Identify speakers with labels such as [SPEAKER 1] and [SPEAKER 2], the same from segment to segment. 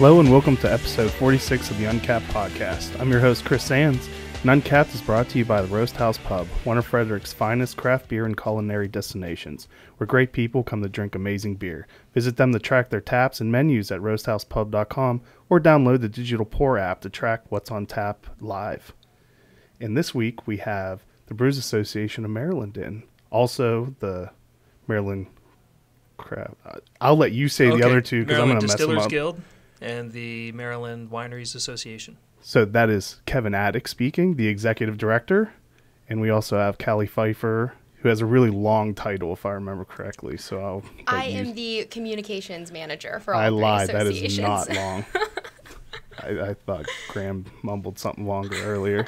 [SPEAKER 1] Hello and welcome to episode 46 of the Uncapped podcast. I'm your host, Chris Sands, and Uncapped is brought to you by the Roasthouse Pub, one of Frederick's finest craft beer and culinary destinations, where great people come to drink amazing beer. Visit them to track their taps and menus at roasthousepub.com or download the digital pour app to track what's on tap live. And this week we have the Brewers Association of Maryland in. Also the Maryland craft. I'll let you say the other two because I'm going to mess them
[SPEAKER 2] Distillers
[SPEAKER 1] up.
[SPEAKER 2] Guild and the Maryland Wineries Association.
[SPEAKER 1] So that is Kevin Atticks speaking, the executive director. And we also have Callie Pfeiffer, who has a really long title, if I remember correctly. So
[SPEAKER 3] I am the communications manager for all
[SPEAKER 1] I
[SPEAKER 3] three
[SPEAKER 1] lied. That is
[SPEAKER 3] associations.
[SPEAKER 1] not long. I thought Graham mumbled something longer earlier.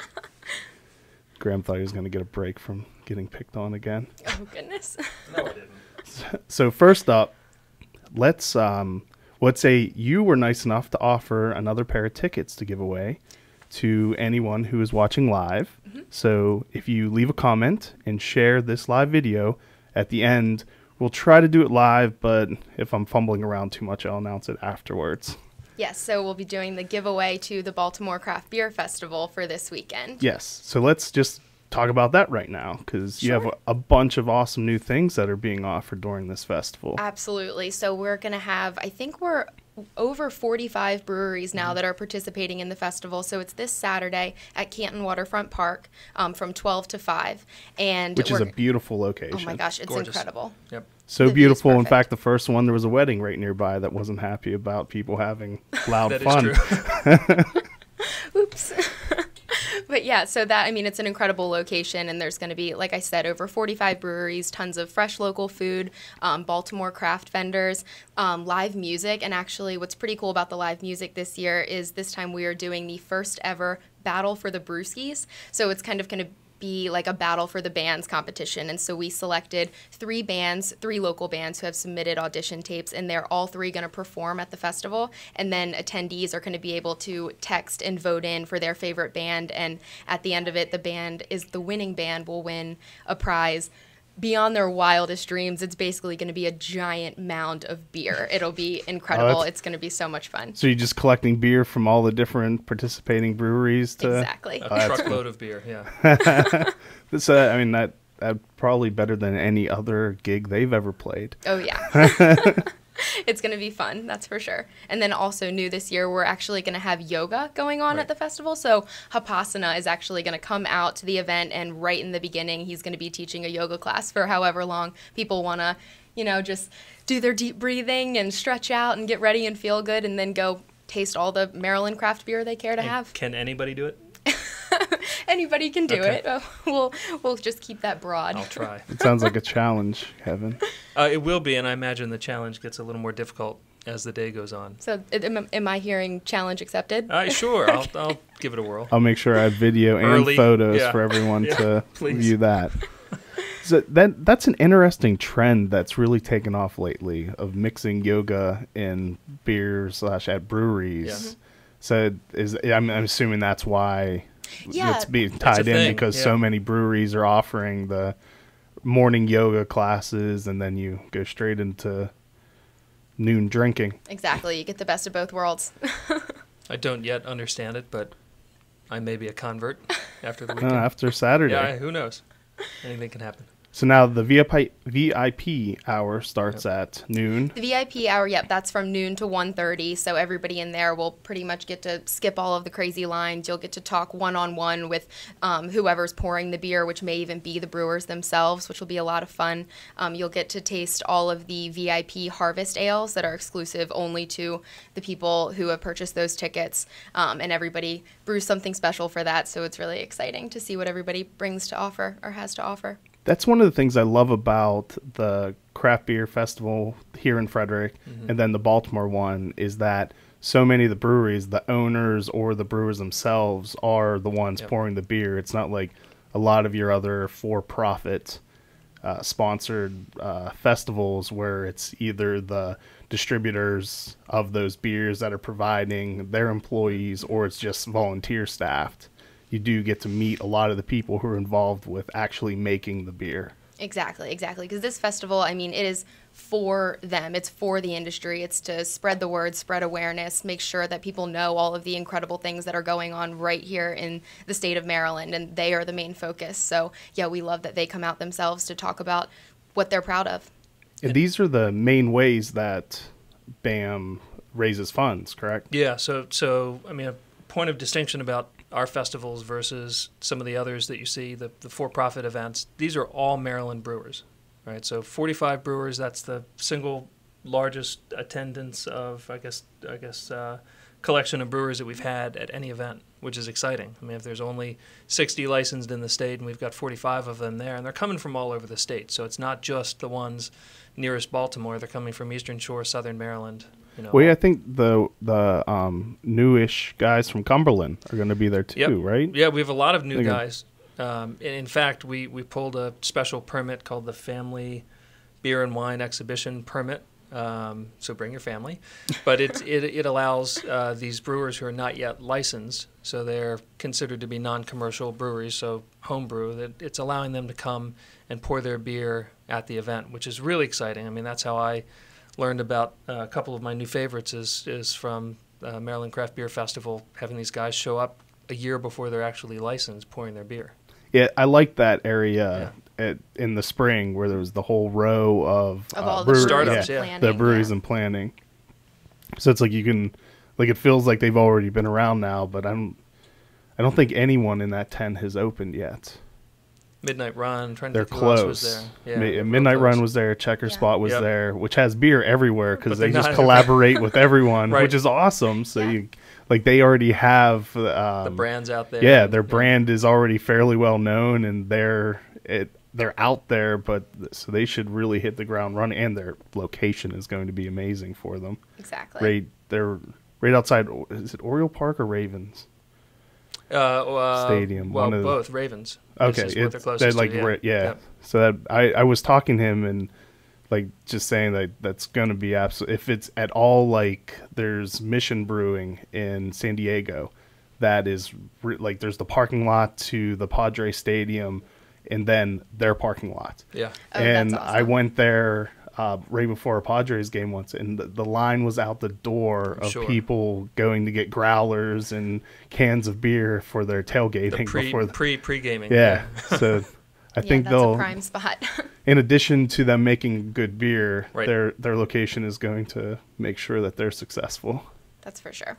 [SPEAKER 1] Graham thought he was going to get a break from getting picked on again.
[SPEAKER 3] Oh, goodness.
[SPEAKER 2] No, I didn't.
[SPEAKER 1] So first up, let's say you were nice enough to offer another pair of tickets to give away to anyone who is watching live. Mm-hmm. So if you leave a comment and share this live video at the end, we'll try to do it live, but if I'm fumbling around too much, I'll announce it afterwards.
[SPEAKER 3] Yes, so we'll be doing the giveaway to the Baltimore Craft Beer Festival for this weekend.
[SPEAKER 1] Yes, so let's just talk about that right now, because you have a bunch of awesome new things that are being offered during this festival.
[SPEAKER 3] Absolutely. So we're going to have, I think we're over 45 breweries now that are participating in the festival. So it's this Saturday at Canton Waterfront Park from 12 to 5.
[SPEAKER 1] Which is a beautiful location.
[SPEAKER 3] Oh my gosh, it's
[SPEAKER 2] gorgeous.
[SPEAKER 3] Incredible.
[SPEAKER 2] Yep.
[SPEAKER 1] So
[SPEAKER 3] The
[SPEAKER 1] beautiful.
[SPEAKER 3] view's
[SPEAKER 1] In
[SPEAKER 3] perfect.
[SPEAKER 1] fact, the first one, there was a wedding right nearby that wasn't happy about people having loud
[SPEAKER 2] That
[SPEAKER 1] fun.
[SPEAKER 2] is true.
[SPEAKER 3] Oops. But yeah, so that, I mean, it's an incredible location, and there's going to be, like I said, over 45 breweries, tons of fresh local food, Baltimore craft vendors, live music. And actually, what's pretty cool about the live music this year is this time we are doing the first ever Battle for the Brewskis. So it's kind of going to be like a battle for the bands competition. And so we selected three local bands who have submitted audition tapes, and they're all three going to perform at the festival. And then attendees are going to be able to text and vote in for their favorite band. And at the end of it, the winning band will win a prize. Beyond their wildest dreams, it's basically going to be a giant mound of beer. It'll be incredible. It's going to be so much fun.
[SPEAKER 1] So you're just collecting beer from all the different participating breweries to
[SPEAKER 3] Exactly.
[SPEAKER 2] A truckload of beer, yeah.
[SPEAKER 1] So I mean that probably better than any other gig they've ever played.
[SPEAKER 3] Oh, yeah. It's going to be fun, that's for sure. And then also new this year, we're actually going to have yoga going on at the festival. So Hapasana is actually going to come out to the event, and right in the beginning, he's going to be teaching a yoga class for however long people want to, just do their deep breathing and stretch out and get ready and feel good, and then go taste all the Maryland craft beer they care to have.
[SPEAKER 2] Can anybody do it?
[SPEAKER 3] Anybody can do
[SPEAKER 2] Okay.
[SPEAKER 3] it. We'll just keep that broad.
[SPEAKER 2] I'll try.
[SPEAKER 1] It sounds like a challenge, Kevin.
[SPEAKER 2] It will be, and I imagine the challenge gets a little more difficult as the day goes on.
[SPEAKER 3] So am I hearing challenge accepted?
[SPEAKER 2] Sure, I'll give it a whirl.
[SPEAKER 1] I'll make sure I have video and
[SPEAKER 2] Early,
[SPEAKER 1] photos
[SPEAKER 2] yeah.
[SPEAKER 1] for everyone to
[SPEAKER 2] please.
[SPEAKER 1] view that. So that's an interesting trend that's really taken off lately, of mixing yoga in beer / at breweries.
[SPEAKER 2] Yeah. Mm-hmm.
[SPEAKER 1] So I'm assuming that's why
[SPEAKER 3] Yeah.
[SPEAKER 1] it's being
[SPEAKER 2] That's
[SPEAKER 1] tied
[SPEAKER 2] a
[SPEAKER 1] in,
[SPEAKER 2] thing,
[SPEAKER 1] because
[SPEAKER 2] yeah.
[SPEAKER 1] so many breweries are offering the morning yoga classes, and then you go straight into noon drinking.
[SPEAKER 3] Exactly. You get the best of both worlds.
[SPEAKER 2] I don't yet understand it, but I may be a convert after the weekend.
[SPEAKER 1] After Saturday.
[SPEAKER 2] Yeah, who knows? Anything can happen.
[SPEAKER 1] So now the VIP hour starts at noon.
[SPEAKER 3] The VIP hour, that's from noon to 1:30, so everybody in there will pretty much get to skip all of the crazy lines. You'll get to talk one-on-one with whoever's pouring the beer, which may even be the brewers themselves, which will be a lot of fun. You'll get to taste all of the VIP harvest ales that are exclusive only to the people who have purchased those tickets, and everybody brews something special for that, so it's really exciting to see what everybody brings to offer or has to offer.
[SPEAKER 1] That's one of the things I love about the craft beer festival here in Frederick, and then the Baltimore one, is that so many of the breweries, the owners or the brewers themselves, are the ones pouring the beer. It's not like a lot of your other for-profit sponsored festivals where it's either the distributors of those beers that are providing their employees, or it's just volunteer staffed. You do get to meet a lot of the people who are involved with actually making the beer.
[SPEAKER 3] Exactly. Because this festival, I mean, it is for them. It's for the industry. It's to spread the word, spread awareness, make sure that people know all of the incredible things that are going on right here in the state of Maryland, and they are the main focus. So, yeah, we love that they come out themselves to talk about what they're proud of.
[SPEAKER 1] And these are the main ways that BAM raises funds, correct?
[SPEAKER 2] Yeah, so I mean, a point of distinction about our festivals versus some of the others that you see, the for-profit events, these are all Maryland brewers, right? So 45 brewers, that's the single largest attendance of, I guess, collection of brewers that we've had at any event, which is exciting. I mean, if there's only 60 licensed in the state and we've got 45 of them there, and they're coming from all over the state, so it's not just the ones nearest Baltimore. They're coming from Eastern Shore, Southern Maryland. You know.
[SPEAKER 1] Well, yeah, I think the newish guys from Cumberland are going to be there too,
[SPEAKER 2] Yep.
[SPEAKER 1] right?
[SPEAKER 2] Yeah, we have a lot of new guys. In fact, we pulled a special permit called the Family Beer and Wine Exhibition Permit. So bring your family, but it allows these brewers who are not yet licensed, so they're considered to be non-commercial breweries, so homebrew. That it's allowing them to come and pour their beer at the event, which is really exciting. I mean, that's how I learned about a couple of my new favorites is from Maryland Craft Beer Festival, having these guys show up a year before they're actually licensed pouring their beer.
[SPEAKER 1] Yeah, I like that area in the spring where there was the whole row of
[SPEAKER 3] all the
[SPEAKER 2] startups,
[SPEAKER 1] the breweries and planning. So it's like you can, like, it feels like they've already been around now, but I don't think anyone in that tent has opened yet.
[SPEAKER 2] Midnight Run, trying to
[SPEAKER 1] They're
[SPEAKER 2] think who else
[SPEAKER 1] close.
[SPEAKER 2] was there. Yeah,
[SPEAKER 1] Midnight Run was there. Checker Spot was
[SPEAKER 2] Yep.
[SPEAKER 1] there, which has beer everywhere because
[SPEAKER 2] But
[SPEAKER 1] they
[SPEAKER 2] they're
[SPEAKER 1] just
[SPEAKER 2] not-
[SPEAKER 1] collaborate with everyone,
[SPEAKER 2] Right.
[SPEAKER 1] which is awesome. So
[SPEAKER 3] Yeah.
[SPEAKER 1] they already have
[SPEAKER 2] the brands out there.
[SPEAKER 1] Yeah, their brand is already fairly well known, and they're out there. But so they should really hit the ground running, and their location is going to be amazing for them.
[SPEAKER 3] Exactly.
[SPEAKER 1] They're right outside. Is it Oriole Park or Ravens? Stadium.
[SPEAKER 2] Well,
[SPEAKER 1] One of the-
[SPEAKER 2] both Ravens.
[SPEAKER 1] Okay,
[SPEAKER 2] Is what they're
[SPEAKER 1] it's
[SPEAKER 2] closest
[SPEAKER 1] like
[SPEAKER 2] to,
[SPEAKER 1] yeah.
[SPEAKER 2] Yep.
[SPEAKER 1] So that I was talking to him and like just saying that that's going to be absolute. If it's at all like there's Mission Brewing in San Diego, that is like there's the parking lot to the Padre Stadium, and then their parking lot.
[SPEAKER 2] Yeah.
[SPEAKER 3] Oh,
[SPEAKER 1] And
[SPEAKER 3] that's awesome.
[SPEAKER 1] I went there right before a Padres game once, and the line was out the door of
[SPEAKER 2] Sure.
[SPEAKER 1] people going to get growlers and cans of beer for their tailgating
[SPEAKER 2] The
[SPEAKER 1] before the
[SPEAKER 2] pre-gaming.
[SPEAKER 1] yeah. So I think
[SPEAKER 3] that's
[SPEAKER 1] they'll,
[SPEAKER 3] a prime spot.
[SPEAKER 1] in addition to them making good beer,
[SPEAKER 2] Right.
[SPEAKER 1] their location is going to make sure that they're successful.
[SPEAKER 3] That's for sure.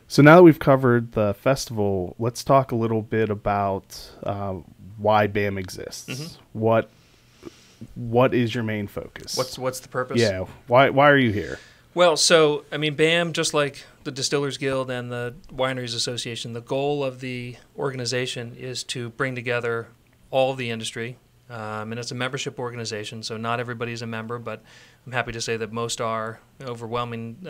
[SPEAKER 1] So now that we've covered the festival, let's talk a little bit about why BAM exists.
[SPEAKER 2] Mm-hmm.
[SPEAKER 1] What is your main focus?
[SPEAKER 2] What's the purpose?
[SPEAKER 1] Yeah. Why are you here?
[SPEAKER 2] Well, so I mean, BAM, just like the Distillers Guild and the Wineries Association, the goal of the organization is to bring together all of the industry, and it's a membership organization, so not everybody's a member, but I'm happy to say that most are. An overwhelming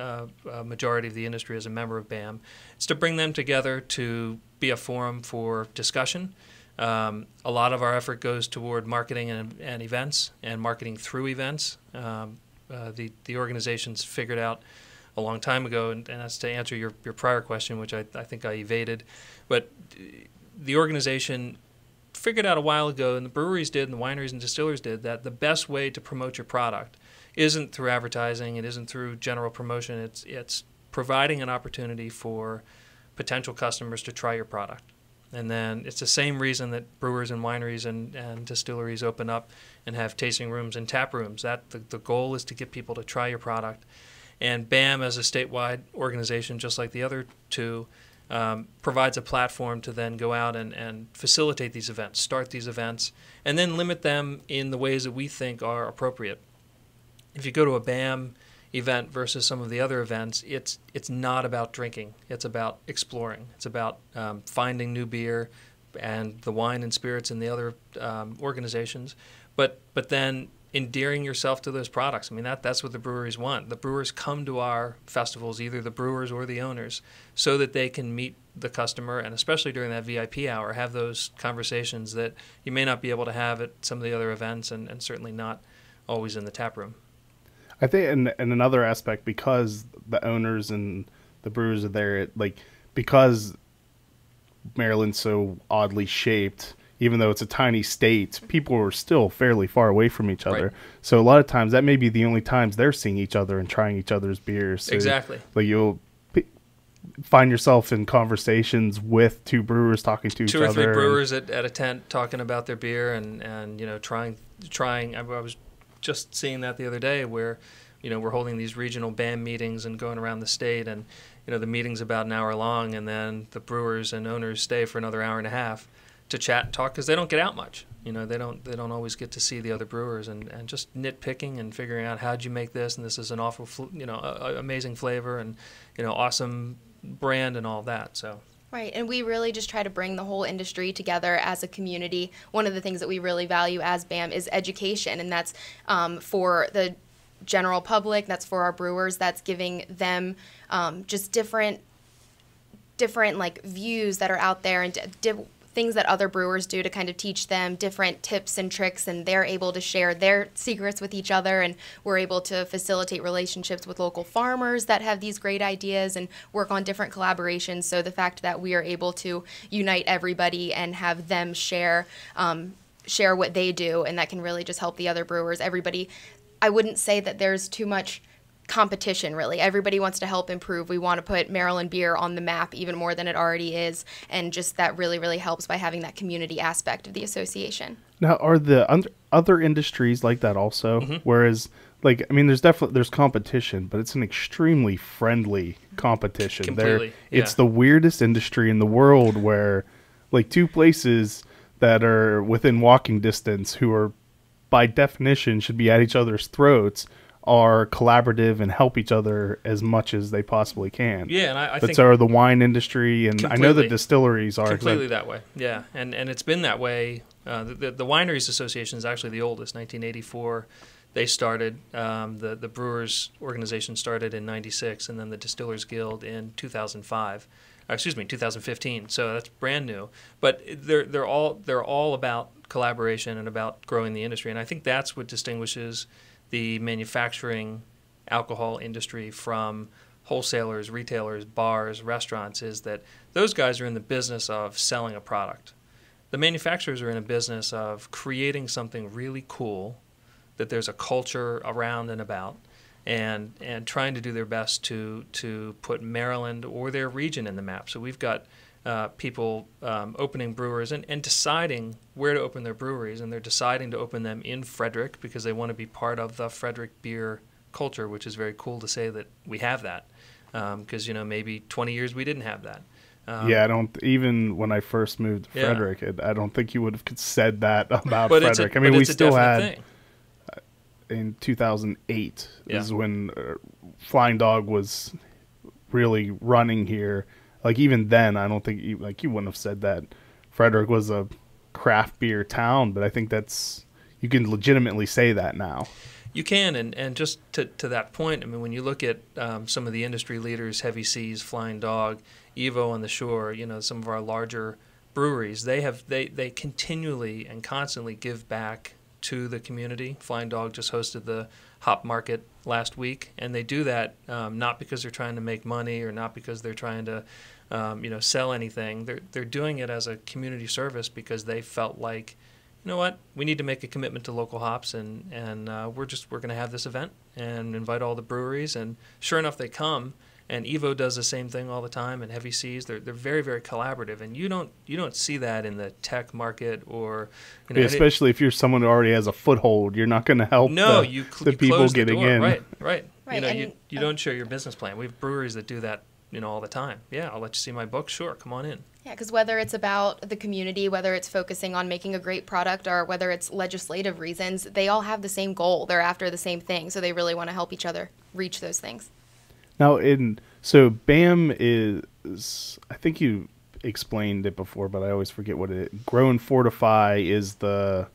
[SPEAKER 2] majority of the industry is a member of BAM. It's to bring them together to be a forum for discussion. A lot of our effort goes toward marketing and events and marketing through events. The organization's figured out a long time ago, and that's to answer your prior question, which I think I evaded. But the organization figured out a while ago, and the breweries did, and the wineries and distillers did, that the best way to promote your product isn't through advertising, it isn't through general promotion, it's providing an opportunity for potential customers to try your product. And then it's the same reason that brewers and wineries and distilleries open up and have tasting rooms and tap rooms. That the goal is to get people to try your product. And BAM, as a statewide organization, just like the other two, provides a platform to then go out and facilitate these events, start these events, and then limit them in the ways that we think are appropriate. If you go to a BAM event versus some of the other events, it's not about drinking. It's about exploring. It's about finding new beer and the wine and spirits in the other organizations, but then endearing yourself to those products. I mean, that's what the breweries want. The brewers come to our festivals, either the brewers or the owners, so that they can meet the customer, and especially during that VIP hour, have those conversations that you may not be able to have at some of the other events, and certainly not always in the tap room.
[SPEAKER 1] I think, and another aspect, because the owners and the brewers are there, because Maryland's so oddly shaped, even though it's a tiny state, people are still fairly far away from each other.
[SPEAKER 2] Right.
[SPEAKER 1] So a lot of times that may be the only times they're seeing each other and trying each other's beers. So,
[SPEAKER 2] Exactly.
[SPEAKER 1] like you'll find yourself in conversations with two brewers talking to each other.
[SPEAKER 2] 2 or 3 brewers at a tent talking about their beer and trying. I was just seeing that the other day where, we're holding these regional BAM meetings and going around the state, and the meeting's about an hour long, and then the brewers and owners stay for another hour and a half to chat and talk because they don't get out much. They don't always get to see the other brewers, and just nitpicking and figuring out how'd you make this, and this is an awful amazing flavor and awesome brand and all that. So.
[SPEAKER 3] Right, and we really just try to bring the whole industry together as a community. One of the things that we really value as BAM is education, and that's for the general public, that's for our brewers, that's giving them just different like views that are out there and things that other brewers do to kind of teach them different tips and tricks, and they're able to share their secrets with each other, and we're able to facilitate relationships with local farmers that have these great ideas and work on different collaborations. So the fact that we are able to unite everybody and have them share what they do, and that can really just help the other brewers. Everybody, I wouldn't say that there's too much competition, really. Everybody wants to help improve. We want to put Maryland beer on the map even more than it already is, and just that really, really helps by having that community aspect of the association.
[SPEAKER 1] Now, are the other industries like that also?
[SPEAKER 2] Mm-hmm.
[SPEAKER 1] Whereas, there's competition, but it's an extremely friendly competition.
[SPEAKER 2] Completely,
[SPEAKER 1] It's the weirdest industry in the world where, two places that are within walking distance, who are by definition should be at each other's throats, are collaborative and help each other as much as they possibly can.
[SPEAKER 2] Yeah, and I think
[SPEAKER 1] so are the wine industry, and I know the distilleries are
[SPEAKER 2] completely that way. Yeah, and it's been that way. The Wineries Association is actually the oldest, 1984. They started, the Brewers Organization started in 96, and then the Distillers Guild in 2015. So that's brand new. But they're all about collaboration and about growing the industry, and I think that's what distinguishes the manufacturing alcohol industry from wholesalers, retailers, bars, restaurants, is that those guys are in the business of selling a product. The manufacturers are in a business of creating something really cool that there's a culture around and about, and trying to do their best to put Maryland or their region in the map. So we've got people opening brewers and deciding where to open their breweries, and they're deciding to open them in Frederick because they want to be part of the Frederick beer culture, which is very cool to say that we have that, because maybe 20 years we didn't have that.
[SPEAKER 1] I don't, even when I first moved to Frederick, I don't think you would have said that about Frederick. We still had thing. In 2008 is when Flying Dog was really running here. Even then, I don't think you wouldn't have said that Frederick was a craft beer town, but I think you can legitimately say that now.
[SPEAKER 2] You can, and just to that point, when you look at some of the industry leaders, Heavy Seas, Flying Dog, Evo on the Shore, some of our larger breweries, they continually and constantly give back to the community. Flying Dog just hosted the Hop Market last week, and they do that not because they're trying to make money or not because they're trying to sell anything. They're doing it as a community service because they felt like, you know what, we need to make a commitment to local hops, and we're going to have this event and invite all the breweries, and sure enough they come. And Evo does the same thing all the time, and Heavy Seas. They're very, very collaborative, and you don't see that in the tech market or
[SPEAKER 1] especially if you're someone who already has a foothold. You're not going to help the people getting in.
[SPEAKER 2] Right. You don't share your business plan. We have breweries that do that all the time. Yeah, I'll let you see my book. Sure, come on in.
[SPEAKER 3] Yeah, because whether it's about the community, whether it's focusing on making a great product, or whether it's legislative reasons, they all have the same goal. They're after the same thing, so they really want to help each other reach those things.
[SPEAKER 1] Now, so BAM is, I think you explained it before, but I always forget what it is. Grow and Fortify is the...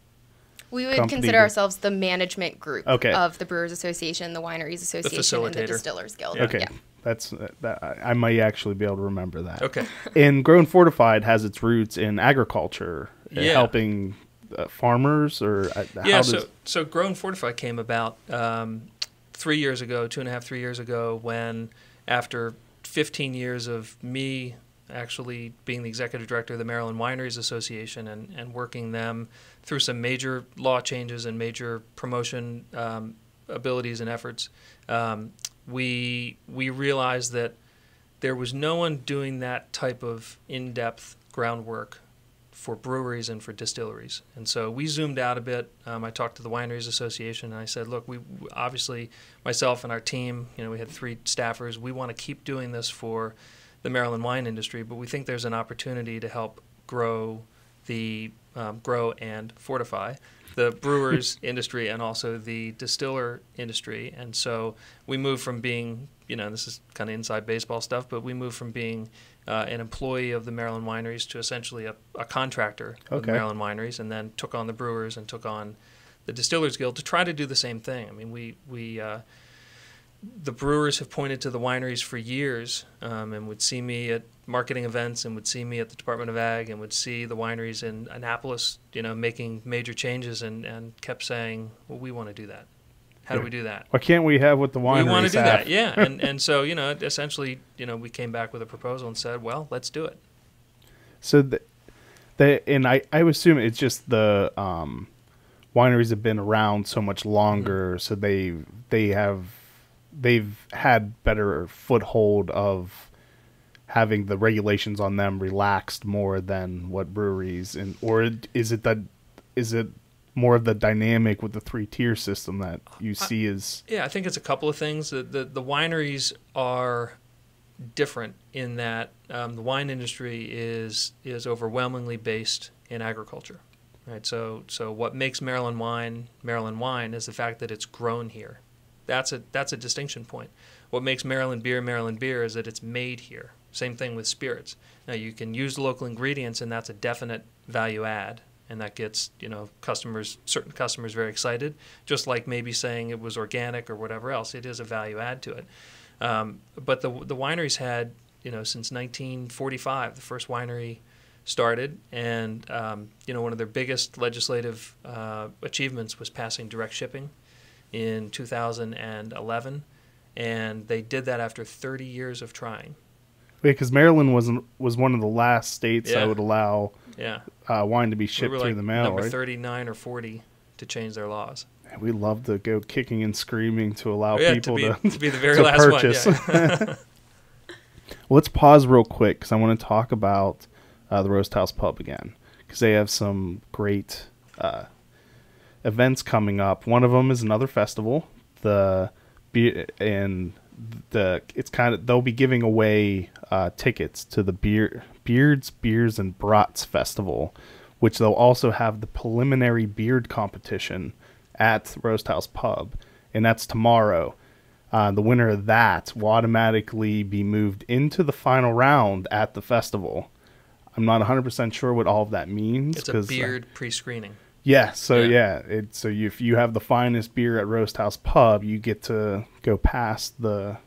[SPEAKER 3] We would consider ourselves the management group of the Brewers Association, the Wineries Association, and the Distillers Guild.
[SPEAKER 1] Okay,
[SPEAKER 3] yeah.
[SPEAKER 1] That I might actually be able to remember that.
[SPEAKER 2] Okay.
[SPEAKER 1] And Grow and Fortified has its roots in agriculture, helping farmers, or
[SPEAKER 2] so Grow and Fortify came about 3 years ago, 2.5, 3 years ago, when after 15 years of me actually being the executive director of the Maryland Wineries Association and working them through some major law changes and major promotion abilities and efforts, we realized that there was no one doing that type of in-depth groundwork for breweries and for distilleries. And so we zoomed out a bit. I talked to the Wineries Association, and I said, look, we obviously, myself and our team, we had 3 staffers, we want to keep doing this for the Maryland wine industry, but we think there's an opportunity to help grow and fortify the brewers industry and also the distiller industry. And so we moved from being, this is kind of inside baseball stuff, but we moved from being an employee of the Maryland Wineries to essentially a contractor of the Maryland Wineries, and then took on the brewers and took on the Distillers Guild to try to do the same thing. I mean, the brewers have pointed to the wineries for years and would see me at marketing events and would see me at the Department of Ag and would see the wineries in Annapolis, making major changes and kept saying, well, we want to do that. How do we do that?
[SPEAKER 1] Why can't we have what the wineries have?
[SPEAKER 2] We want to do that, yeah. And so, essentially, we came back with a proposal and said, well, let's do it.
[SPEAKER 1] So, and I assume it's just the wineries have been around so much longer, so they've had better foothold of having the regulations on them relaxed more than what breweries, or is it more of the dynamic with the 3-tier system that you see is...
[SPEAKER 2] Yeah, I think it's a couple of things. The wineries are different in that the wine industry is overwhelmingly based in agriculture, right? So what makes Maryland wine is the fact that it's grown here. That's a distinction point. What makes Maryland beer is that it's made here. Same thing with spirits. Now, you can use the local ingredients, and that's a definite value add. And that gets, certain customers very excited, just like maybe saying it was organic or whatever else. It is a value add to it. But the wineries had, since 1945, the first winery started, and, one of their biggest legislative achievements was passing direct shipping in 2011, and they did that after 30 years of trying.
[SPEAKER 1] Because Maryland was one of the last states that would allow wine to be shipped through the mail,
[SPEAKER 2] number
[SPEAKER 1] right?
[SPEAKER 2] 39 or 40 to change their laws.
[SPEAKER 1] Man, we love to go kicking and screaming to allow people to
[SPEAKER 2] be the very last
[SPEAKER 1] purchase.
[SPEAKER 2] one. Yeah.
[SPEAKER 1] Well, let's pause real quick because I want to talk about the Roasthouse Pub again, because they have some great events coming up. One of them is another festival. They'll be giving away tickets to the Beards, Beers, and Brats Festival, which they'll also have the preliminary beard competition at Roasthouse Pub, and that's tomorrow. The winner of that will automatically be moved into the final round at the festival. I'm not 100% sure what all of that means.
[SPEAKER 2] It's a beard pre-screening.
[SPEAKER 1] Yeah, so if you have the finest beer at Roasthouse Pub, you get to go past the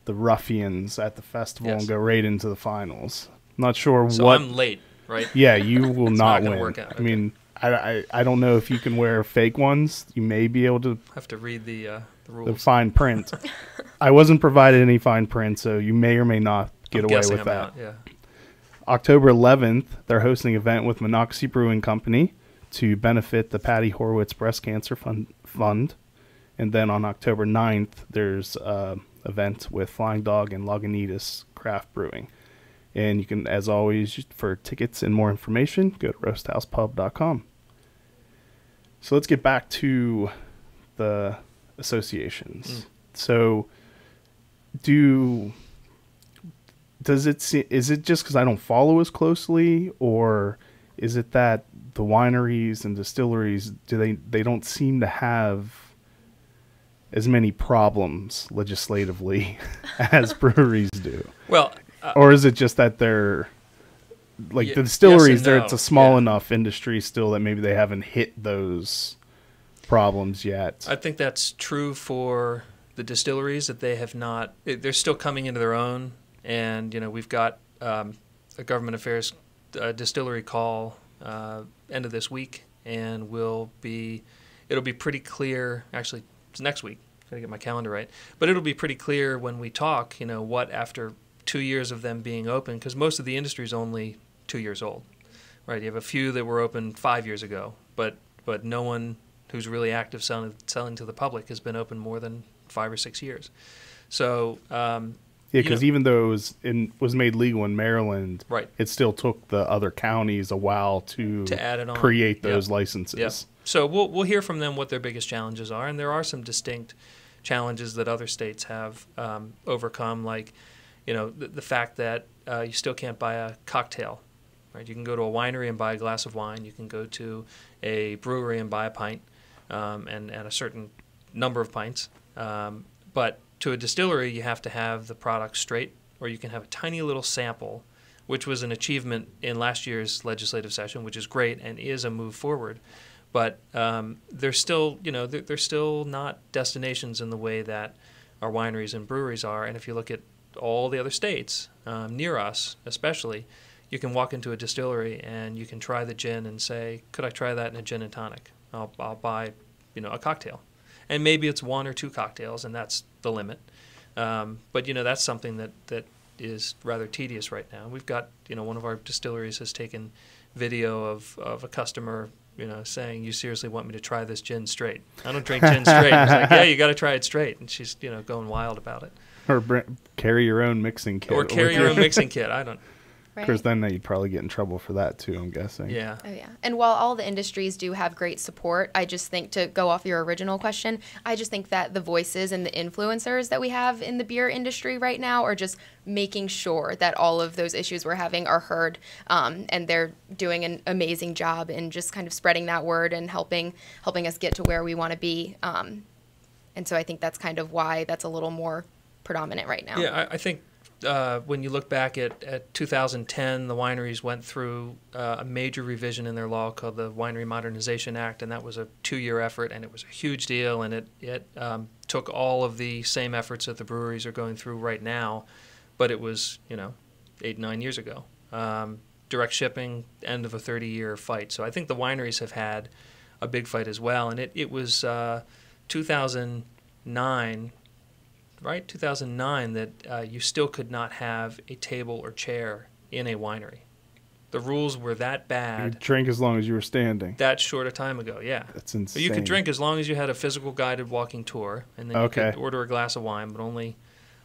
[SPEAKER 1] ruffians at the festival and go right into the finals. I'm not sure
[SPEAKER 2] so
[SPEAKER 1] what...
[SPEAKER 2] I'm late, right?
[SPEAKER 1] Yeah, you will not win.
[SPEAKER 2] Work out. Okay.
[SPEAKER 1] I mean, I don't know if you can wear fake ones. You may be able to...
[SPEAKER 2] have to read the rules.
[SPEAKER 1] The fine print. I wasn't provided any fine print, so you may or may not get away with that.
[SPEAKER 2] Out, yeah.
[SPEAKER 1] October 11th, they're hosting an event with Monocacy Brewing Company to benefit the Patty Horowitz Breast Cancer Fund. And then on October 9th, there's an event with Flying Dog and Lagunitas Craft Brewing. And you can, as always, for tickets and more information, go to roasthousepub.com. So let's get back to the associations. So is it just because I don't follow as closely, or is it that the wineries and distilleries, they don't seem to have as many problems legislatively as breweries do?
[SPEAKER 2] Well,
[SPEAKER 1] or is it just that they're like the distilleries?
[SPEAKER 2] Yes,
[SPEAKER 1] it's a small enough industry still that maybe they haven't hit those problems yet.
[SPEAKER 2] I think that's true for the distilleries, that they have not. They're still coming into their own, and we've got a government affairs distillery call end of this week, and it'll be pretty clear. Actually, it's next week. Gotta get my calendar right, but it'll be pretty clear when we talk. What after 2 years of them being open, because most of the industry is only 2 years old, right? You have a few that were open 5 years ago, but no one who's really active selling to the public has been open more than 5 or 6 years. So
[SPEAKER 1] because even though it was made legal in Maryland,
[SPEAKER 2] right,
[SPEAKER 1] it still took the other counties a while to
[SPEAKER 2] add it on,
[SPEAKER 1] create those licenses.
[SPEAKER 2] Yep. So we'll hear from them what their biggest challenges are, and there are some distinct challenges that other states have overcome, like the fact that you still can't buy a cocktail. Right? You can go to a winery and buy a glass of wine. You can go to a brewery and buy a pint, and a certain number of pints. But to a distillery, you have to have the product straight, or you can have a tiny little sample, which was an achievement in last year's legislative session, which is great and is a move forward. But they're still, they're still not destinations in the way that our wineries and breweries are. And if you look at all the other states near us, especially, you can walk into a distillery and you can try the gin and say, "Could I try that in a gin and tonic? I'll buy, a cocktail." And maybe it's 1 or 2 cocktails, and that's the limit. But that's something that is rather tedious right now. We've got, one of our distilleries has taken video of a customer, saying, "You seriously want me to try this gin straight? I don't drink gin straight." It's like, "Yeah, you got to try it straight." And she's, going wild about it.
[SPEAKER 1] Or carry your own mixing kit.
[SPEAKER 2] Or carry your own mixing kit. I don't.
[SPEAKER 1] Because then you'd probably get in trouble for that too, I'm guessing.
[SPEAKER 2] Yeah.
[SPEAKER 3] Oh, yeah. And while all the industries do have great support, I just think, to go off your original question, I just think that the voices and the influencers that we have in the beer industry right now are just making sure that all of those issues we're having are heard, and they're doing an amazing job in just kind of spreading that word and helping us get to where we want to be. And so I think that's kind of why that's a little more predominant right now.
[SPEAKER 2] Yeah, I think when you look back at 2010, the wineries went through a major revision in their law called the Winery Modernization Act, and that was a 2-year effort, and it was a huge deal, and it took all of the same efforts that the breweries are going through right now, but it was 8-9 years ago. Direct shipping, end of a 30-year fight. So I think the wineries have had a big fight as well, and it was 2009. Right, 2009, that you still could not have a table or chair in a winery. The rules were that bad.
[SPEAKER 1] You drink as long as you were standing.
[SPEAKER 2] That short a time ago, yeah.
[SPEAKER 1] That's insane.
[SPEAKER 2] You could drink as long as you had a physical guided walking tour, and then you could order a glass of wine, but only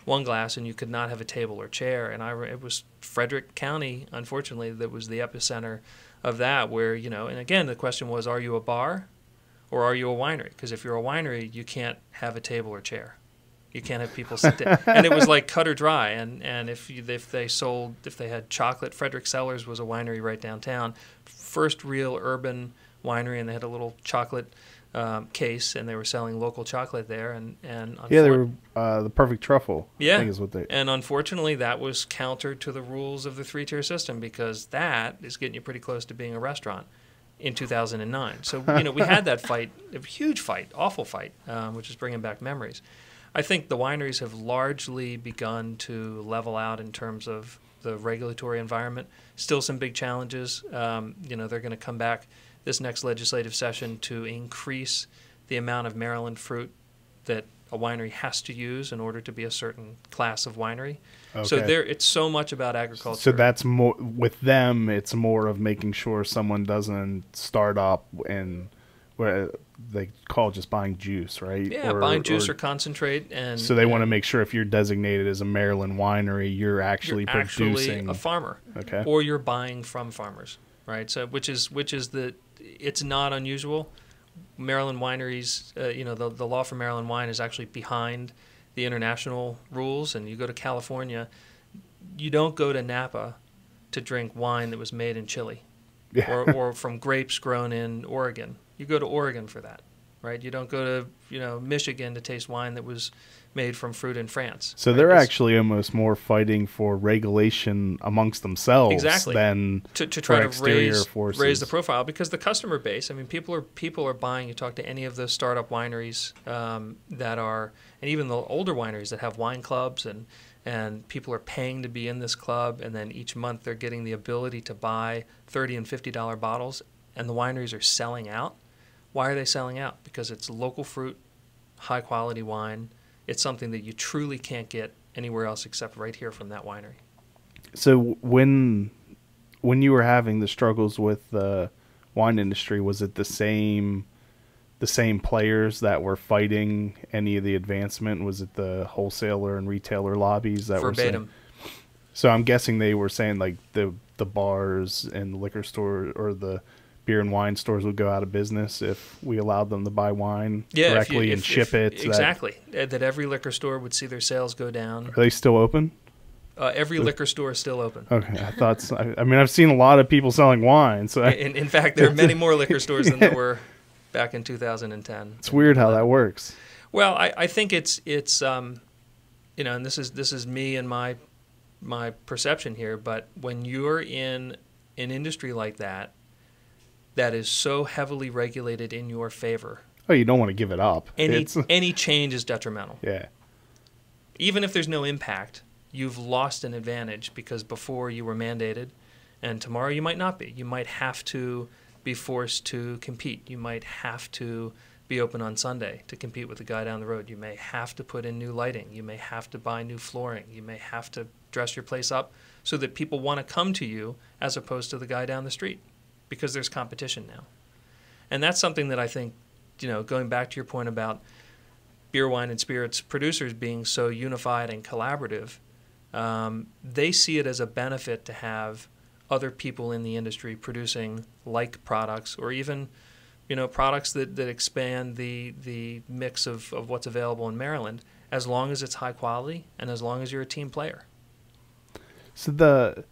[SPEAKER 2] 1 glass, and you could not have a table or chair. And it was Frederick County, unfortunately, that was the epicenter of that, where, and again, the question was, are you a bar or are you a winery? Because if you're a winery, you can't have a table or chair. You can't have people sit there. And it was like cut or dry. And if they had chocolate, Frederick Cellars was a winery right downtown, first real urban winery, and they had a little chocolate case, and they were selling local chocolate there. And
[SPEAKER 1] they were the perfect truffle.
[SPEAKER 2] Yeah,
[SPEAKER 1] I think is what they.
[SPEAKER 2] And unfortunately, that was counter to the rules of the 3-tier system, because that is getting you pretty close to being a restaurant in 2009. So we had that fight, a huge fight, awful fight, which is bringing back memories. I think the wineries have largely begun to level out in terms of the regulatory environment. Still some big challenges. They're going to come back this next legislative session to increase the amount of Maryland fruit that a winery has to use in order to be a certain class of winery. Okay. So it's so much about agriculture.
[SPEAKER 1] So that's more with them. It's more of making sure someone doesn't start up and where they call just buying juice, right?
[SPEAKER 2] Yeah, buying juice or concentrate. And
[SPEAKER 1] so they want to make sure if you're designated as a Maryland winery, you're actually producing
[SPEAKER 2] a farmer.
[SPEAKER 1] Okay.
[SPEAKER 2] Or you're buying from farmers, right? So which is it's not unusual. Maryland wineries, the law for Maryland wine is actually behind the international rules. And you go to California, you don't go to Napa to drink wine that was made in Chile, or from grapes grown in Oregon. You go to Oregon for that, right? You don't go to Michigan to taste wine that was made from fruit in France.
[SPEAKER 1] So
[SPEAKER 2] right?
[SPEAKER 1] They're actually almost more fighting for regulation amongst themselves than
[SPEAKER 2] to try to raise
[SPEAKER 1] forces.
[SPEAKER 2] the profile, because the customer base. I mean, people are buying. You talk to any of the startup wineries that are, and even the older wineries that have wine clubs, and people are paying to be in this club, and then each month they're getting the ability to buy $30 and $50 bottles, and the wineries are selling out. Why are they selling out? Because it's local fruit, high quality wine. It's something that you truly can't get anywhere else except right here from that winery.
[SPEAKER 1] So when you were having the struggles with the wine industry, was it the same players that were fighting any of the advancement? Was it the wholesaler and retailer lobbies that were saying?
[SPEAKER 2] Verbatim.
[SPEAKER 1] So I'm guessing they were saying like the bars and the liquor store or the beer and wine stores would go out of business if we allowed them to buy wine directly and ship it.
[SPEAKER 2] Exactly. That every liquor store would see their sales go down.
[SPEAKER 1] Are they still open?
[SPEAKER 2] Every liquor store is still open.
[SPEAKER 1] Okay, I thought so. I mean, I've seen a lot of people selling wine. So
[SPEAKER 2] in fact, there are many more liquor stores than there were back in 2010.
[SPEAKER 1] It's weird how that works.
[SPEAKER 2] Well, I think it's and this is me and my perception here, but when you're in an industry like that is so heavily regulated in your favor.
[SPEAKER 1] Oh, you don't want to give it up.
[SPEAKER 2] Any change is detrimental.
[SPEAKER 1] Yeah.
[SPEAKER 2] Even if there's no impact, you've lost an advantage because before you were mandated, and tomorrow you might not be. You might have to be forced to compete. You might have to be open on Sunday to compete with the guy down the road. You may have to put in new lighting. You may have to buy new flooring. You may have to dress your place up so that people want to come to you as opposed to the guy down the street because there's competition now. And that's something that I think, going back to your point about beer, wine, and spirits producers being so unified and collaborative, they see it as a benefit to have other people in the industry producing like products or even products that expand the mix of what's available in Maryland, as long as it's high quality and as long as you're a team player.
[SPEAKER 1] So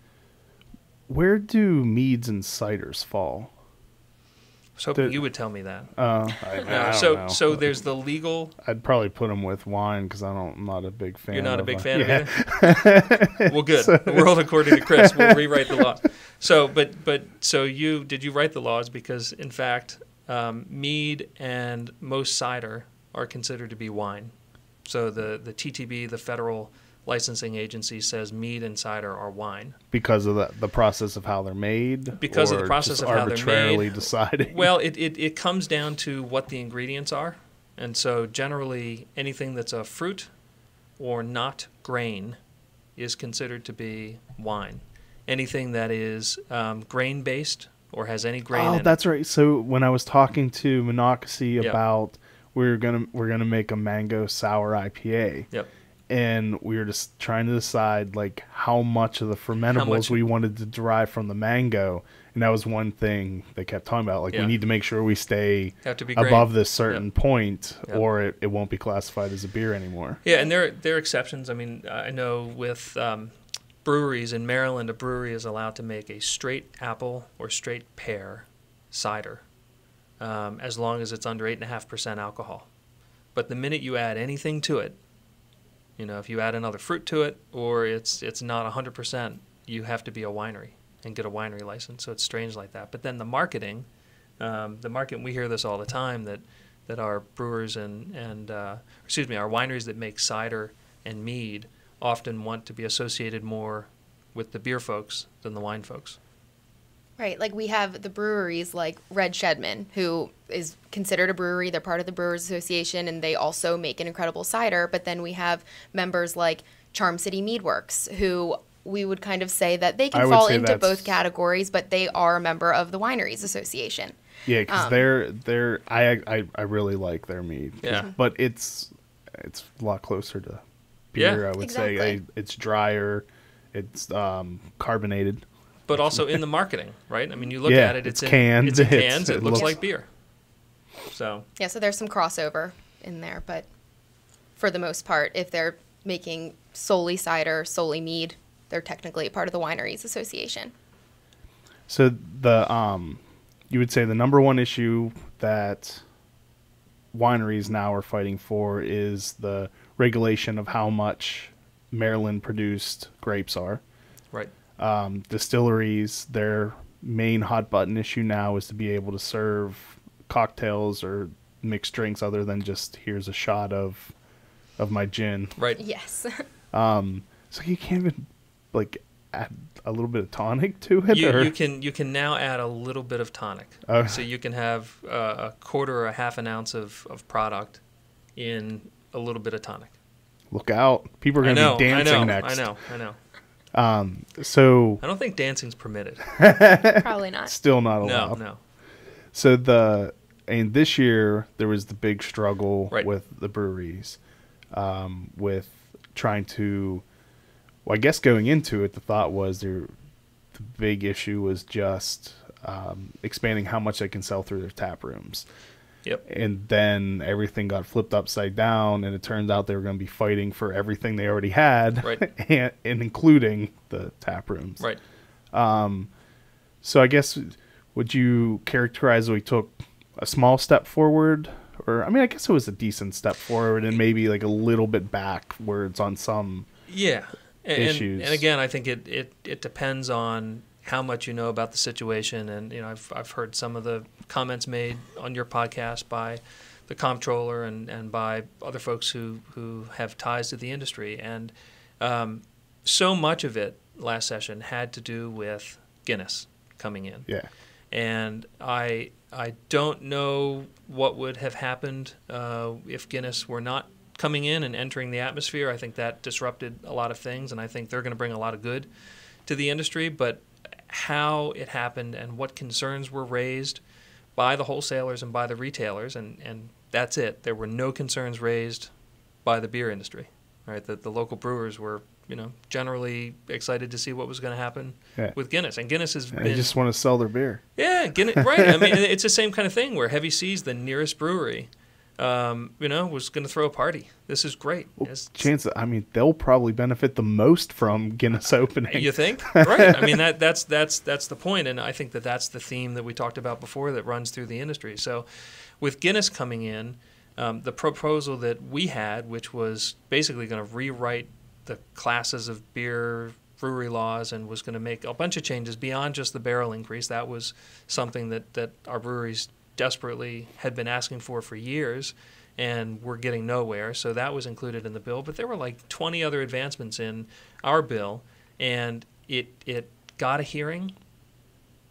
[SPEAKER 1] where do meads and ciders fall?
[SPEAKER 2] I was hoping you would tell me that.
[SPEAKER 1] I don't know.
[SPEAKER 2] So there's the legal.
[SPEAKER 1] I'd probably put them with wine because I'm not a big fan.
[SPEAKER 2] You're not a big fan of
[SPEAKER 1] it?
[SPEAKER 2] Well, good. The world according to Chris. We'll rewrite the law. So, did you write the laws? Because in fact, mead and most cider are considered to be wine. So the TTB, the federal licensing agency, says mead and cider are wine.
[SPEAKER 1] Because of the process of how they're made?
[SPEAKER 2] Because of the process of how they're made.
[SPEAKER 1] Arbitrarily deciding?
[SPEAKER 2] Well, it comes down to what the ingredients are. And so generally anything that's a fruit or not grain is considered to be wine. Anything that is grain-based or has any grain in it. Oh,
[SPEAKER 1] that's right. So when I was talking to Monocacy about we're gonna make a mango sour IPA.
[SPEAKER 2] Yep.
[SPEAKER 1] And we were just trying to decide like how much of the fermentables we wanted to derive from the mango, and that was one thing they kept talking about. Like we need to make sure we stay above this certain point, or it won't be classified as a beer anymore.
[SPEAKER 2] Yeah, and there are exceptions. I mean, I know with breweries in Maryland, a brewery is allowed to make a straight apple or straight pear cider, as long as it's under 8.5% alcohol. But the minute you add anything to it, if you add another fruit to it or it's not 100%, you have to be a winery and get a winery license. So it's strange like that. But then the marketing, we hear this all the time that our brewers and our wineries that make cider and mead often want to be associated more with the beer folks than the wine folks.
[SPEAKER 3] Right, like we have the breweries like Red Shedman, who is considered a brewery. They're part of the Brewers Association, and they also make an incredible cider. But then we have members like Charm City Meadworks, who we would kind of say that they can fall into both categories, but they are a member of the Wineries Association.
[SPEAKER 1] Yeah, because I really like their mead.
[SPEAKER 2] Yeah,
[SPEAKER 1] but it's a lot closer to beer. I would say it's drier, it's carbonated.
[SPEAKER 2] But also in the marketing, right? I mean, you look at it, it's
[SPEAKER 1] canned.
[SPEAKER 2] It's in cans. It looks like beer. So
[SPEAKER 3] there's some crossover in there, but for the most part, if they're making solely cider, solely mead, they're technically a part of the Wineries Association.
[SPEAKER 1] So you would say the number one issue that wineries now are fighting for is the regulation of how much Maryland-produced grapes are.
[SPEAKER 2] Right.
[SPEAKER 1] Distilleries, their main hot button issue now is to be able to serve cocktails or mixed drinks other than just here's a shot of my gin.
[SPEAKER 2] Right.
[SPEAKER 3] Yes.
[SPEAKER 1] So you can't even add a little bit of tonic to it.
[SPEAKER 2] You can now add a little bit of tonic. So you can have a quarter or a half an ounce of product in a little bit of tonic.
[SPEAKER 1] look out. People are going to be dancing next.
[SPEAKER 2] I know.
[SPEAKER 1] So
[SPEAKER 2] I don't think dancing's permitted.
[SPEAKER 3] Probably not.
[SPEAKER 1] Still not allowed.
[SPEAKER 2] No.
[SPEAKER 1] So and this year there was the big struggle with the breweries, with trying to, well, I guess going into it, the thought was the big issue was just expanding how much they can sell through their tap rooms.
[SPEAKER 2] Yep.
[SPEAKER 1] And then everything got flipped upside down, and it turns out they were going to be fighting for everything they already had, and including the tap rooms.
[SPEAKER 2] Right.
[SPEAKER 1] So I guess, would you characterize we took a small step forward? Or, I mean, I guess it was a decent step forward and maybe like a little bit backwards on some issues.
[SPEAKER 2] And again, I think it depends on how much you know about the situation. And, you know, I've heard some of the comments made on your podcast by the comptroller and by other folks who have ties to the industry. And so much of it last session had to do with Guinness coming in.
[SPEAKER 1] Yeah.
[SPEAKER 2] And I don't know what would have happened if Guinness were not coming in and entering the atmosphere. I think that disrupted a lot of things, and I think they're going to bring a lot of good to the industry. But how it happened and what concerns were raised by the wholesalers and by the retailers, and that's it. There were no concerns raised by the beer industry. Right? The local brewers were, you know, generally excited to see what was going to happen with Guinness. And Guinness has been...
[SPEAKER 1] They just want to sell their beer.
[SPEAKER 2] Yeah, Guinness, right. I mean, it's the same kind of thing where Heavy Seas, the nearest brewery, you know, was going to throw a party. This is great.
[SPEAKER 1] Well, I mean, they'll probably benefit the most from Guinness opening.
[SPEAKER 2] You think? Right. I mean, that's the point, and I think that's the theme that we talked about before that runs through the industry. So with Guinness coming in, the proposal that we had, which was basically going to rewrite the classes of beer brewery laws and was going to make a bunch of changes beyond just the barrel increase. That was something that our breweries desperately had been asking for years, and we're getting nowhere. So that was included in the bill. But there were like 20 other advancements in our bill, and it got a hearing,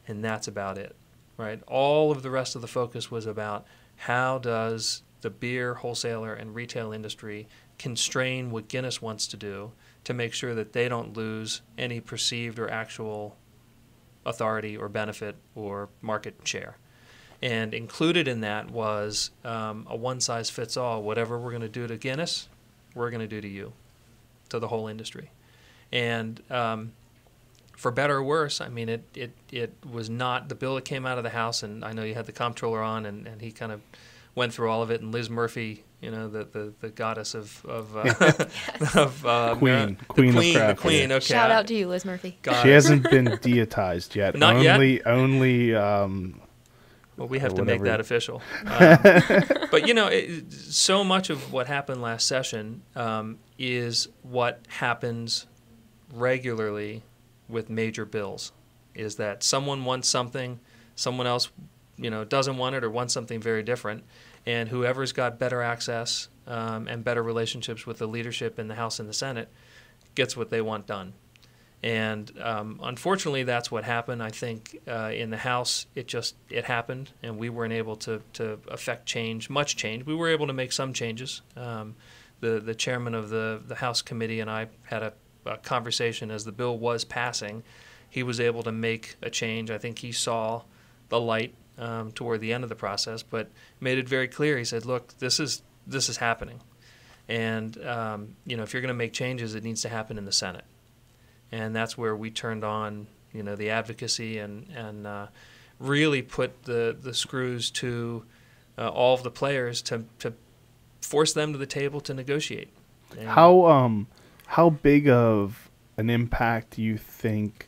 [SPEAKER 2] and that's about it, right? All of the rest of the focus was about how does the beer wholesaler and retail industry constrain what Guinness wants to do to make sure that they don't lose any perceived or actual authority or benefit or market share. And included in that was a one-size-fits-all. Whatever we're going to do to Guinness, we're going to do to you, to the whole industry. And for better or worse, I mean, it was not the bill that came out of the House, and I know you had the comptroller on, and he kind of went through all of it, and Liz Murphy, you know, the goddess of
[SPEAKER 1] Queen of craft.
[SPEAKER 2] The queen. Okay.
[SPEAKER 3] Shout out to you, Liz Murphy.
[SPEAKER 1] She hasn't been deitized yet.
[SPEAKER 2] Not yet.
[SPEAKER 1] Only.
[SPEAKER 2] Well, we have to make that official. But you know, so much of what happened last session is what happens regularly with major bills. Is that someone wants something, someone else, you know, doesn't want it or wants something very different, and whoever's got better access and better relationships with the leadership in the House and the Senate gets what they want done. And unfortunately, that's what happened. I think in the House, it happened, and we weren't able to affect change, much change. We were able to make some changes. The chairman of the House committee and I had a conversation as the bill was passing. He was able to make a change. I think he saw the light toward the end of the process, but made it very clear. He said, "Look, this is happening, and you know, if you're going to make changes, it needs to happen in the Senate." And that's where we turned on, you know, the advocacy and really put the screws to all of the players to force them to the table to negotiate. And
[SPEAKER 1] how big of an impact do you think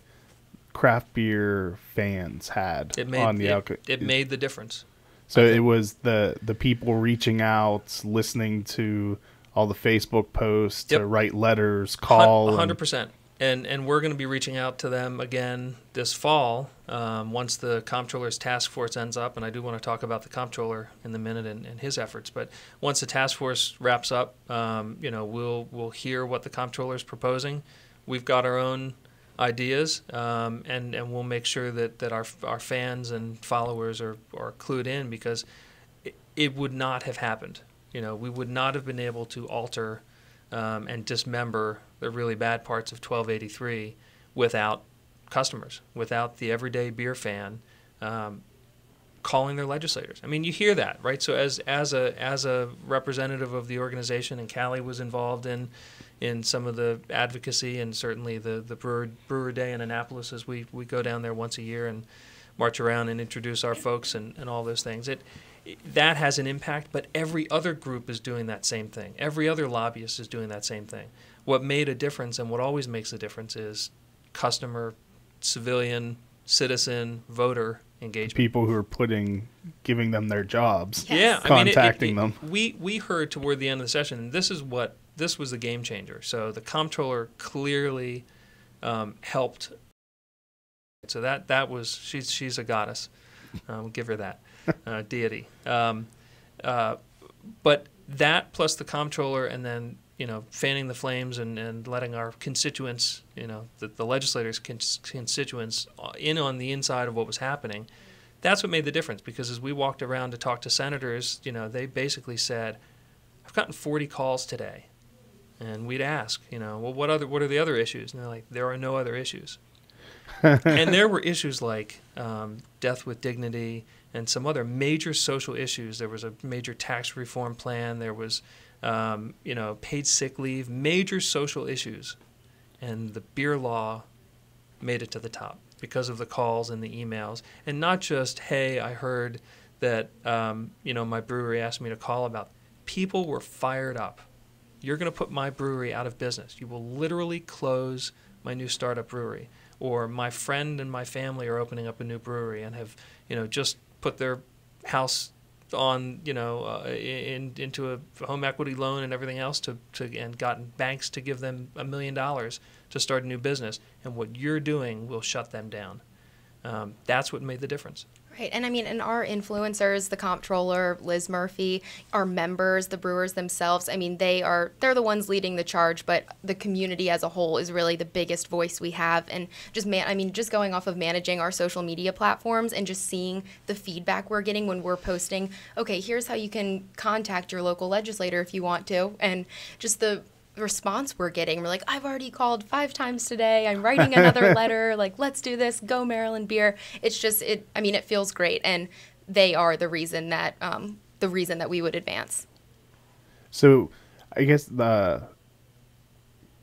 [SPEAKER 1] craft beer fans had on the outcome?
[SPEAKER 2] It made the difference.
[SPEAKER 1] So it was the people reaching out, listening to all the Facebook posts, to write letters, call.
[SPEAKER 2] 100%. And we're going to be reaching out to them again this fall once the comptroller's task force ends up. And I do want to talk about the comptroller in a minute and his efforts. But once the task force wraps up, you know, we'll hear what the comptroller's proposing. We've got our own ideas, and we'll make sure that our fans and followers are clued in, because it would not have happened. You know, we would not have been able to alter and dismember the really bad parts of 1283 without customers, without the everyday beer fan calling their legislators. I mean, you hear that, right? So as a representative of the organization, and Callie was involved in some of the advocacy, and certainly the Brewer Day in Annapolis, as we go down there once a year and march around and introduce our folks and all those things. That has an impact, but every other group is doing that same thing. Every other lobbyist is doing that same thing. What made a difference, and what always makes a difference, is customer, civilian, citizen, voter engagement.
[SPEAKER 1] People who are giving them their jobs.
[SPEAKER 2] Yes. Yeah,
[SPEAKER 1] contacting them.
[SPEAKER 2] We heard toward the end of the session, and this was the game changer. So the comptroller clearly helped. So that was she's a goddess. We'll give her that deity. But that plus the comptroller, and then fanning the flames and letting our constituents, the legislators' constituents in on the inside of what was happening. That's what made the difference, because as we walked around to talk to senators, they basically said, "I've gotten 40 calls today," and we'd ask, well, what are the other issues? And they're like, "There are no other issues." And there were issues like death with dignity and some other major social issues. There was a major tax reform plan. There was paid sick leave, major social issues. And the beer law made it to the top because of the calls and the emails. And not just, hey, I heard that, my brewery asked me to call about. People were fired up. You're going to put my brewery out of business. You will literally close my new startup brewery. Or my friend and my family are opening up a new brewery and have, just put their house on, into a home equity loan and everything else and gotten banks to give them $1 million to start a new business. And what you're doing will shut them down. That's what made the difference.
[SPEAKER 3] Right, and our influencers, the comptroller, Liz Murphy, our members, the brewers themselves, they're the ones leading the charge, but the community as a whole is really the biggest voice we have. And just going off of managing our social media platforms and just seeing the feedback we're getting when we're posting, okay, here's how you can contact your local legislator if you want to, and just the response we're getting. We're like, I've already called 5 times today. I'm writing another letter. Like, let's do this. Go Maryland beer. It's just, it feels great. And they are the reason that we would advance.
[SPEAKER 1] So I guess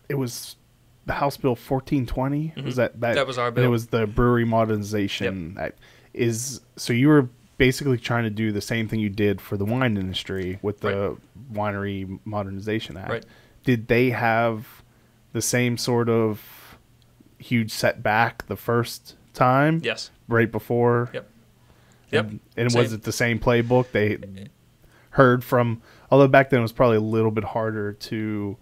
[SPEAKER 1] it was the House Bill 1420.
[SPEAKER 2] Mm-hmm.
[SPEAKER 1] Was that
[SPEAKER 2] was our bill.
[SPEAKER 1] It was the brewery modernization. Yep. So you were basically trying to do the same thing you did for the wine industry with the Winery Modernization Act.
[SPEAKER 2] Right.
[SPEAKER 1] Did they have the same sort of huge setback the first time?
[SPEAKER 2] Yes.
[SPEAKER 1] Right before?
[SPEAKER 2] Yep.
[SPEAKER 1] And was it the same playbook? They heard from, although back then it was probably a little bit harder to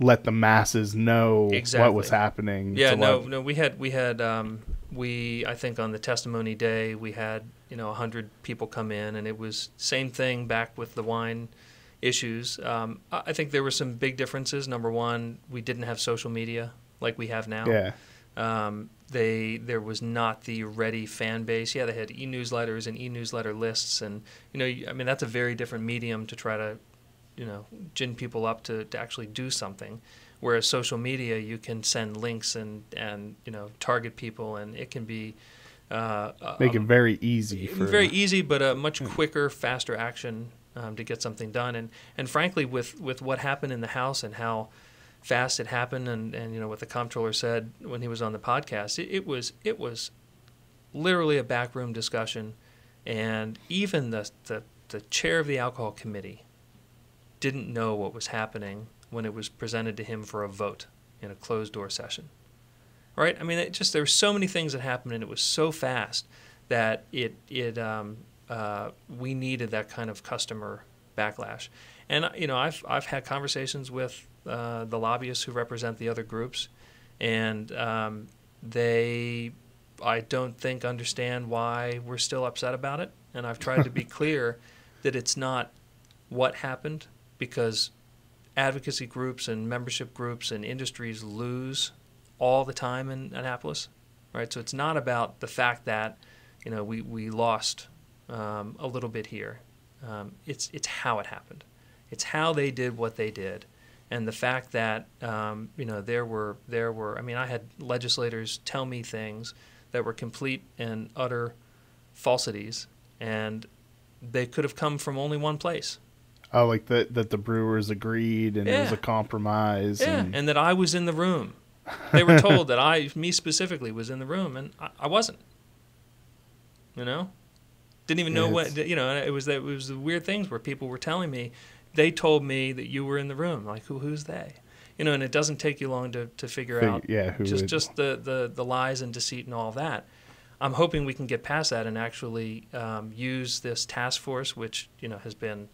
[SPEAKER 1] let the masses know what was happening.
[SPEAKER 2] Yeah, no, we had I think on the testimony day we had 100 people come in, and it was same thing back with the wine issues. I think there were some big differences. Number one, we didn't have social media like we have now.
[SPEAKER 1] Yeah.
[SPEAKER 2] There was not the ready fan base. Yeah, they had e-newsletters and e-newsletter lists, and that's a very different medium to try to gin people up to actually do something. Whereas social media, you can send links and target people, and it can be
[SPEAKER 1] make it very easy.
[SPEAKER 2] Very easy, but a much quicker, faster action to get something done. And frankly, with what happened in the House and how fast it happened, and what the comptroller said when he was on the podcast, it was literally a backroom discussion, and even the chair of the alcohol committee didn't know what was happening when it was presented to him for a vote in a closed-door session. Right? There were so many things that happened, and it was so fast that we needed that kind of customer backlash. And I've had conversations with the lobbyists who represent the other groups, and they, I don't think, understand why we're still upset about it. And I've tried to be clear that it's not what happened, because advocacy groups and membership groups and industries lose all the time in Annapolis, right? So it's not about the fact that we lost a little bit here. It's how it happened. It's how they did what they did, And the fact that there were I mean, I had legislators tell me things that were complete and utter falsities, and they could have come from only one place.
[SPEAKER 1] Oh, like that the Brewers agreed and it was a compromise.
[SPEAKER 2] Yeah, and that I was in the room. They were told that me specifically was in the room, and I wasn't. Didn't even know what, it was the weird things where people were telling me, they told me that you were in the room. Like, who's they? And it doesn't take you long to figure out just the lies and deceit and all that. I'm hoping we can get past that and actually use this task force, which, has been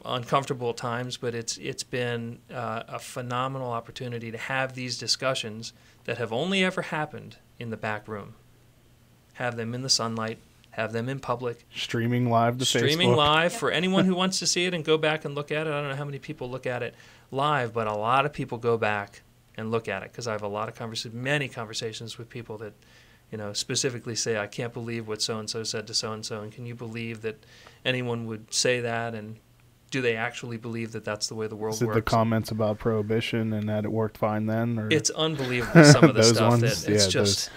[SPEAKER 2] uncomfortable at times, but it's been a phenomenal opportunity to have these discussions that have only ever happened in the back room. Have them in the sunlight, have them in public.
[SPEAKER 1] Streaming live to Facebook.
[SPEAKER 2] Streaming live for anyone who wants to see it and go back and look at it. I don't know how many people look at it live, but a lot of people go back and look at it because I have a lot of many conversations with people that, specifically say, I can't believe what so-and-so said to so-and-so, and can you believe that anyone would say that, and do they actually believe that that's the way the world works?
[SPEAKER 1] Is it the comments about prohibition and that it worked fine then? Or?
[SPEAKER 2] It's unbelievable, some of the stuff.
[SPEAKER 1] Ones?
[SPEAKER 2] That it's just...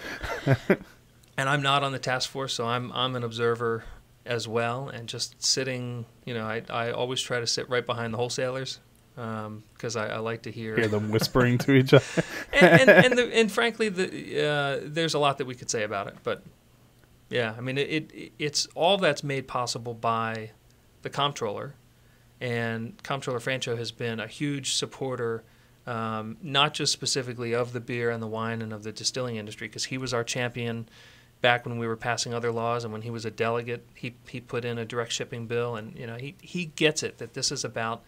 [SPEAKER 2] And I'm not on the task force, so I'm an observer as well, and just sitting, I always try to sit right behind the wholesalers because I like to hear
[SPEAKER 1] them whispering to each other.
[SPEAKER 2] and frankly, there's a lot that we could say about it, but yeah, I mean, it's all that's made possible by the comptroller, and Comptroller Francho has been a huge supporter, not just specifically of the beer and the wine and of the distilling industry, because he was our champion back when we were passing other laws, and when he was a delegate, he put in a direct shipping bill, and he gets it that this is about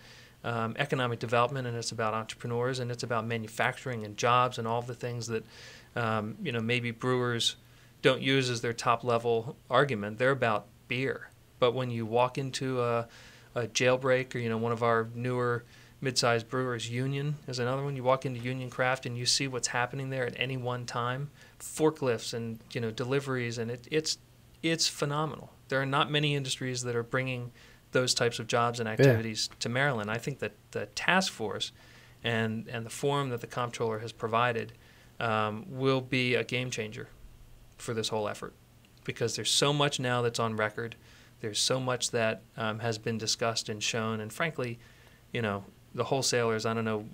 [SPEAKER 2] economic development, and it's about entrepreneurs, and it's about manufacturing and jobs and all the things that maybe brewers don't use as their top level argument. They're about beer, but when you walk into a Jailbreak or one of our newer mid-sized brewers, Union is another one. You walk into Union Craft and you see what's happening there at any one time, forklifts and deliveries, and it's phenomenal. There are not many industries that are bringing those types of jobs and activities to Maryland. I think that the task force and the forum that the comptroller has provided will be a game changer for this whole effort, because there's so much now that's on record. There's so much that has been discussed and shown, and frankly, the wholesalers, I don't know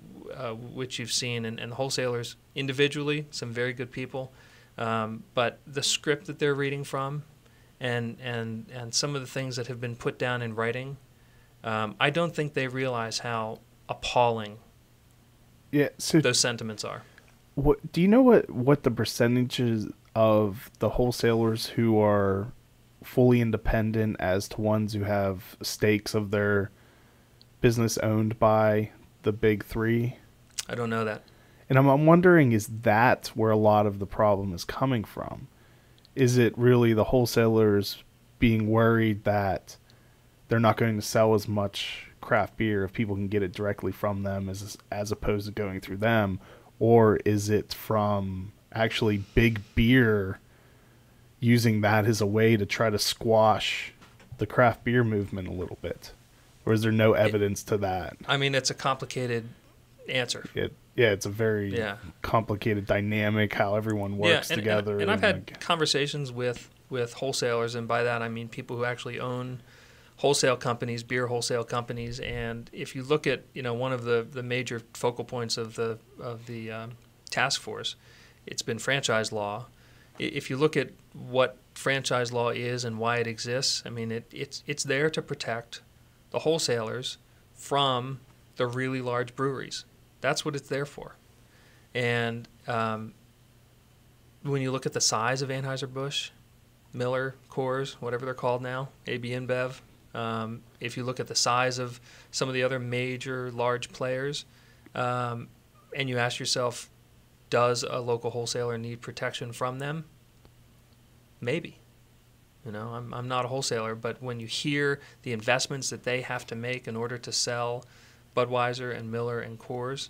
[SPEAKER 2] which you've seen, and the wholesalers individually, some very good people, but the script that they're reading from and some of the things that have been put down in writing, I don't think they realize how appalling those sentiments are.
[SPEAKER 1] What do you know what the percentages of the wholesalers who are fully independent as to ones who have stakes of their business owned by the big three?
[SPEAKER 2] I don't know that.
[SPEAKER 1] And I'm wondering, is that where a lot of the problem is coming from? Is it really the wholesalers being worried that they're not going to sell as much craft beer if people can get it directly from them as opposed to going through them? Or is it from actually big beer using that as a way to try to squash the craft beer movement a little bit? Or is there no evidence to that?
[SPEAKER 2] I mean, it's a complicated answer.
[SPEAKER 1] It's a very complicated dynamic, how everyone works together.
[SPEAKER 2] And I've had conversations with wholesalers, and by that I mean people who actually own wholesale companies, beer wholesale companies. And if you look at one of the major focal points of the task force, it's been franchise law. If you look at what franchise law is and why it exists, I mean it's there to protect the wholesalers from the really large breweries. That's what it's there for. And when you look at the size of Anheuser-Busch, Miller, Coors, whatever they're called now, AB InBev, if you look at the size of some of the other major large players, and you ask yourself, does a local wholesaler need protection from them? Maybe. I'm not a wholesaler, but when you hear the investments that they have to make in order to sell Budweiser and Miller and Coors,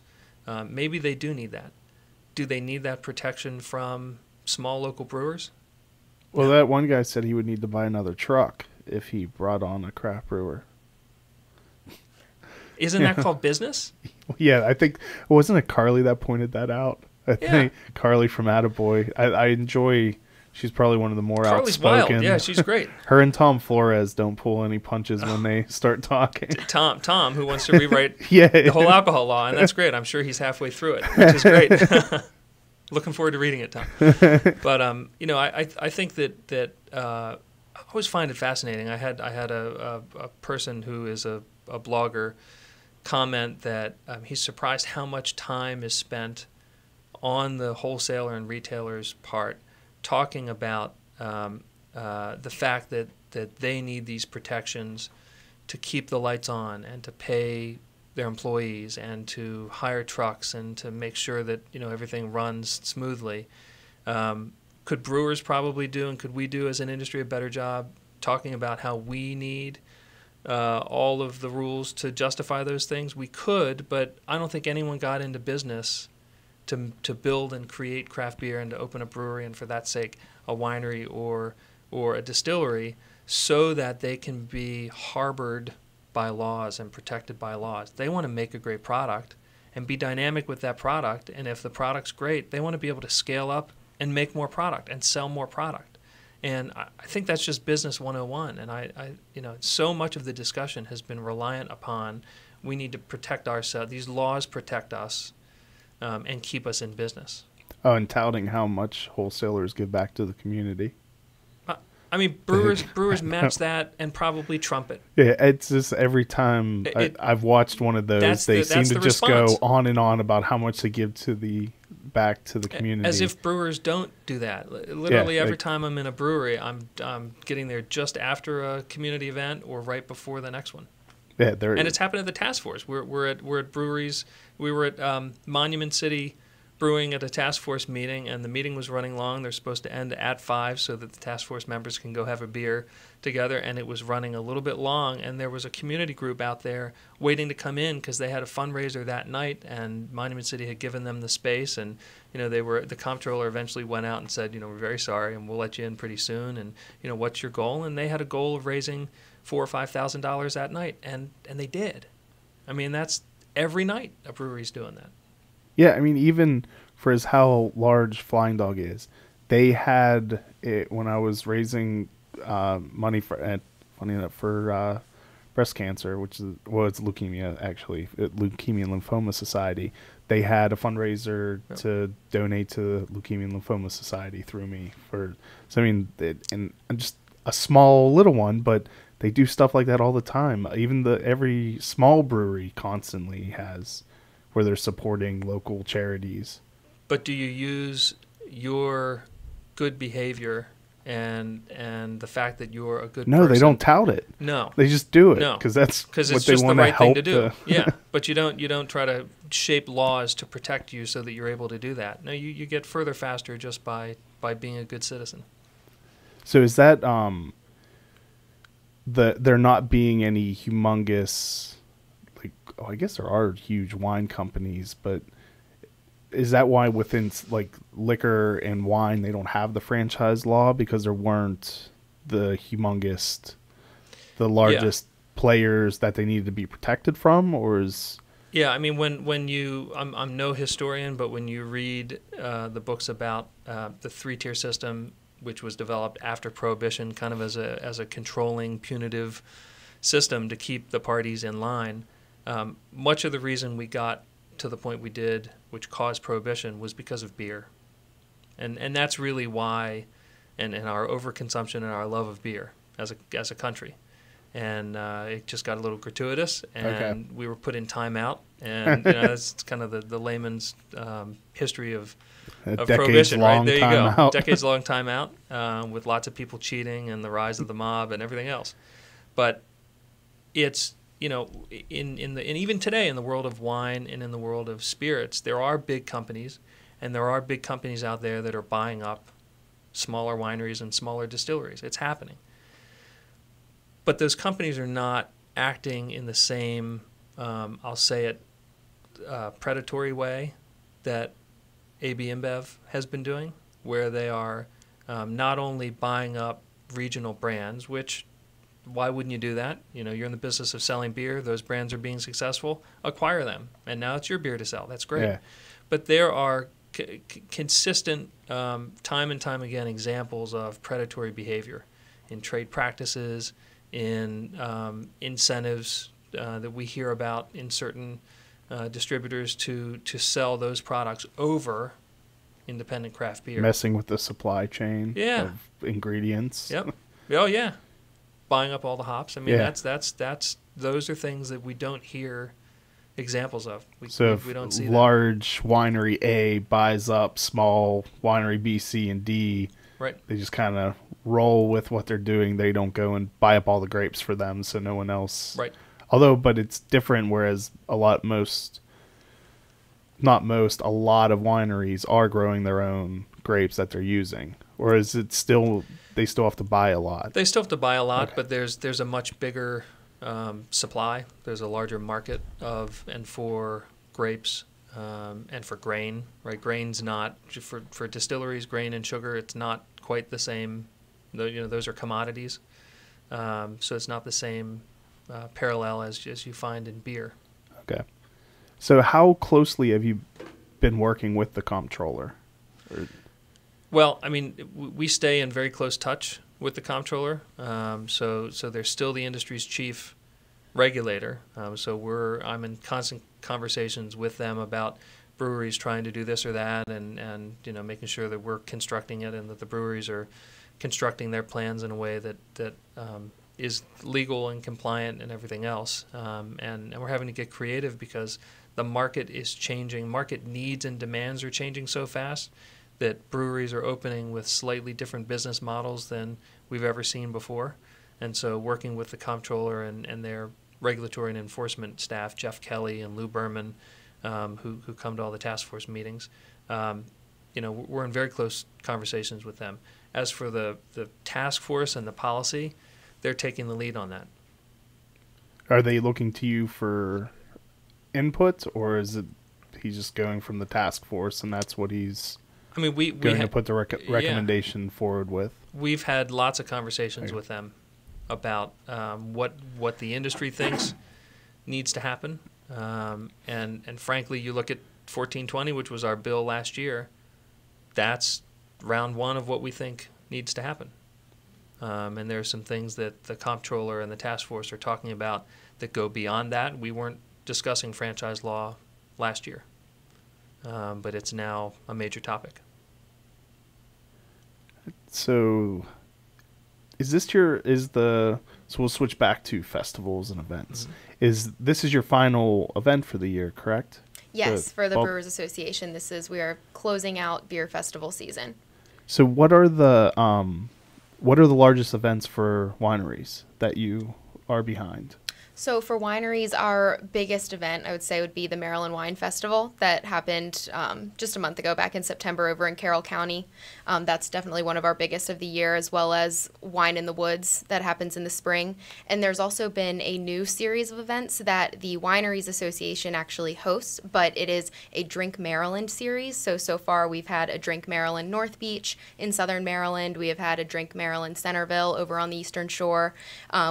[SPEAKER 2] maybe they do need that. Do they need that protection from small local brewers?
[SPEAKER 1] Well, that one guy said he would need to buy another truck if he brought on a craft brewer.
[SPEAKER 2] Isn't that called business?
[SPEAKER 1] Yeah, I think, wasn't it Carly that pointed that out? I think Carly from Attaboy. I enjoy, she's probably one of the more
[SPEAKER 2] Carly's
[SPEAKER 1] outspoken.
[SPEAKER 2] wild. Yeah, she's great.
[SPEAKER 1] Her and Tom Flores don't pull any punches when they start talking.
[SPEAKER 2] Tom, who wants to rewrite
[SPEAKER 1] Yeah.
[SPEAKER 2] the whole alcohol law, and that's great. I'm sure he's halfway through it, which is great. Looking forward to reading it, Tom. But I think that I always find it fascinating. I had a person who is a blogger comment that he's surprised how much time is spent on the wholesaler and retailer's part talking about the fact that they need these protections to keep the lights on and to pay their employees and to hire trucks and to make sure that everything runs smoothly. Could brewers probably do, and could we do as an industry a better job talking about how we need all of the rules to justify those things? We could, but I don't think anyone got into business to build and create craft beer and to open a brewery and for that sake a winery or a distillery so that they can be harbored by laws and protected by laws. They want to make a great product and be dynamic with that product, and if the product's great, they want to be able to scale up and make more product and sell more product. And I think that's just business 101. And I so much of the discussion has been reliant upon we need to protect ourselves. These laws protect us and keep us in business.
[SPEAKER 1] Oh, and touting how much wholesalers give back to the community.
[SPEAKER 2] I mean, brewers match that and probably trump it.
[SPEAKER 1] Yeah, it's just every time I've watched one of those, they seem to just go on and on about how much they give back to the community. As
[SPEAKER 2] if brewers don't do that. Literally every time I'm in a brewery, I'm getting there just after a community event or right before the next one.
[SPEAKER 1] Yeah,
[SPEAKER 2] and it's happened at the task force. We're at breweries. We were at Monument City Brewing at a task force meeting, and the meeting was running long. They're supposed to end at 5 so that the task force members can go have a beer together, and it was running a little bit long, and there was a community group out there waiting to come in because they had a fundraiser that night, and Monument City had given them the space, and the comptroller eventually went out and said, we're very sorry, and we'll let you in pretty soon, and what's your goal? And they had a goal of raising $4,000 or $5,000 that night, and they did. I mean, that's every night a brewery's doing that.
[SPEAKER 1] Yeah, I mean, even for as how large Flying Dog is, they had it when I was raising money for breast cancer, which it's leukemia actually, Leukemia and Lymphoma Society. They had a fundraiser to donate to the Leukemia and Lymphoma Society through me and just a small little one, but they do stuff like that all the time. Even every small brewery constantly has where they're supporting local charities.
[SPEAKER 2] But do you use your good behavior and the fact that you're a good person?
[SPEAKER 1] No, they don't tout it.
[SPEAKER 2] No.
[SPEAKER 1] They just do it.
[SPEAKER 2] No.
[SPEAKER 1] Because it's
[SPEAKER 2] just the right thing to do. Yeah, but you don't try to shape laws to protect you so that you're able to do that. No, you get further faster just by being a good citizen.
[SPEAKER 1] So is that there not being any humongous... I guess there are huge wine companies, but is that why within liquor and wine they don't have the franchise law because there weren't the largest players that they needed to be protected from, or is? Yeah,
[SPEAKER 2] I mean when you I'm no historian, but when you read the books about the 3-tier system, which was developed after Prohibition, kind of as a controlling punitive system to keep the parties in line. Much of the reason we got to the point we did, which caused Prohibition, was because of beer. And that's really why, and our overconsumption and our love of beer as a country. And it just got a little gratuitous, and we were put in timeout. And that's kind of the layman's history of Prohibition, right? There you go. Decades-long timeout with lots of people cheating and the rise of the mob and everything else. But it's... and even today in the world of wine and in the world of spirits, there are big companies, and there are big companies out there that are buying up smaller wineries and smaller distilleries. It's happening. But those companies are not acting in the same, I'll say it, predatory way that AB InBev has been doing, where they are not only buying up regional brands, which why wouldn't you do that? You know, you're in the business of selling beer. Those brands are being successful. Acquire them, and now it's your beer to sell. That's great.
[SPEAKER 1] Yeah.
[SPEAKER 2] But there are consistent, time and time again, examples of predatory behavior in trade practices, in incentives that we hear about in certain distributors to sell those products over independent craft beer.
[SPEAKER 1] Messing with the supply chain of ingredients.
[SPEAKER 2] Yep. Oh, yeah. Buying up all the hops. I mean,
[SPEAKER 1] Yeah.
[SPEAKER 2] that's those are things that we don't hear examples of. We don't see
[SPEAKER 1] large winery A buys up small winery B, C, and D,
[SPEAKER 2] right?
[SPEAKER 1] They just kind of roll with what they're doing. They don't go and buy up all the grapes for them, so no one else.
[SPEAKER 2] Right.
[SPEAKER 1] But it's different. Whereas a lot of wineries are growing their own grapes that they're using, or is it still they still have to buy a lot?
[SPEAKER 2] They still have to buy a lot,
[SPEAKER 1] Okay.
[SPEAKER 2] but there's a much bigger supply. There's a larger market of and for grapes and for grain. Right, grain's not for distilleries. Grain and sugar, it's not quite the same. Those are commodities, so it's not the same parallel as you find in beer.
[SPEAKER 1] Okay. So how closely have you been working with the comptroller?
[SPEAKER 2] Well, I mean, we stay in very close touch with the comptroller. So they're still the industry's chief regulator. So I'm in constant conversations with them about breweries trying to do this or that, and making sure that we're constructing it and that the breweries are constructing their plans in a way that is legal and compliant and everything else. And we're having to get creative because the market is changing. Market needs and demands are changing so fast that breweries are opening with slightly different business models than we've ever seen before. And so working with the comptroller and their regulatory and enforcement staff, Jeff Kelly and Lou Berman, who come to all the task force meetings, we're in very close conversations with them. As for the task force and the policy, they're taking the lead on that.
[SPEAKER 1] Are they looking to you for input, or is it he's just going from the task force and that's what he's going to put the recommendation forward with?
[SPEAKER 2] We've had lots of conversations with them about what the industry thinks needs to happen. And frankly, you look at 1420, which was our bill last year, that's round one of what we think needs to happen. And there are some things that the comptroller and the task force are talking about that go beyond that. We weren't discussing franchise law last year, but it's now a major topic.
[SPEAKER 1] So so we'll switch back to festivals and events. Mm-hmm. This is your final event for the year, correct?
[SPEAKER 3] Yes, for the Brewers Association, we are closing out beer festival season.
[SPEAKER 1] So what are the largest events for wineries that you are behind?
[SPEAKER 3] So for wineries, our biggest event, I would say, would be the Maryland Wine Festival that happened just a month ago, back in September over in Carroll County. That's definitely one of our biggest of the year, as well as Wine in the Woods that happens in the spring. And there's also been a new series of events that the Wineries Association actually hosts, but it is a Drink Maryland series. So far we've had a Drink Maryland North Beach in Southern Maryland. We have had a Drink Maryland Centerville over on the Eastern Shore.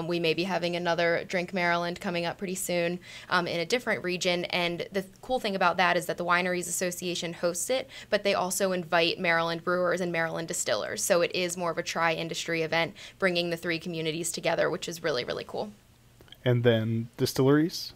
[SPEAKER 3] We may be having another Drink Maryland coming up pretty soon in a different region. And the cool thing about that is that the Wineries Association hosts it, but they also invite Maryland brewers and Maryland distillers. So it is more of a tri-industry event, bringing the three communities together, which is really, really cool.
[SPEAKER 1] And then distilleries?